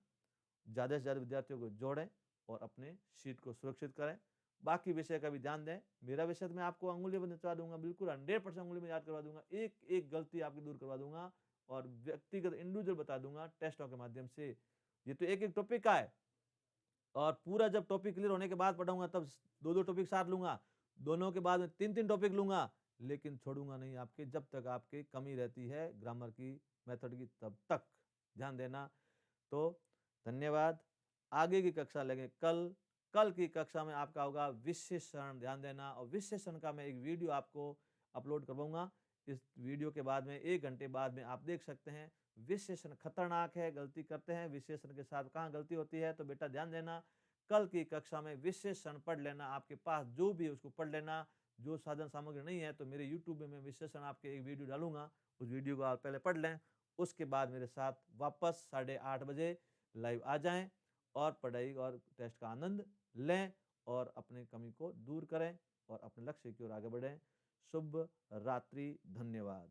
ज़्यादा से ज़्यादा विद्यार्थियों को जोड़ें और अपने सीट को सुरक्षित करें। बाकी विषय का भी ध्यान दें। मेरा विषय तो मैं आपको अंगुली में नचवा दूंगा, बिल्कुल 100% अंगुली में याद करवा दूंगा, एक एक गलती आपकी दूर करवा दूंगा और व्यक्तिगत इंडिविजुअल बता दूंगा टेस्टों के माध्यम से। ये तो एक एक टॉपिक का है और पूरा जब टॉपिक क्लियर होने के बाद पढ़ाऊंगा तब 2-2 टॉपिक साथ लूंगा, दोनों के बाद में 3-3 टॉपिक लूंगा, लेकिन छोड़ूंगा नहीं आपके जब तक आपकी कमी रहती है ग्रामर की, मेथड की, तब तक। ध्यान देना। तो धन्यवाद। आगे की कक्षा लेंगे कल की कक्षा में आपका होगा विशेषण। ध्यान देना, और विशेषण का मैं एक वीडियो आपको अपलोड करवाऊंगा। इस वीडियो के बाद में 1 घंटे बाद में आप देख सकते हैं विशेषण खतरनाक है, गलती करते हैं विशेषण के साथ, कहाँ गलती होती है। तो बेटा ध्यान देना, कल की कक्षा में विशेषण पढ़ लेना, आपके पास जो भी है उसको पढ़ लेना। जो साधन सामग्री नहीं है तो मेरे यूट्यूब में मैं विशेषण आपके एक वीडियो डालूंगा, उस वीडियो को आप पहले पढ़ लें, उसके बाद मेरे साथ वापस 8:30 बजे लाइव आ जाएं और पढ़ाई और टेस्ट का आनंद लें और अपनी कमी को दूर करें और अपने लक्ष्य की ओर आगे बढ़ें। शुभ रात्रि, धन्यवाद।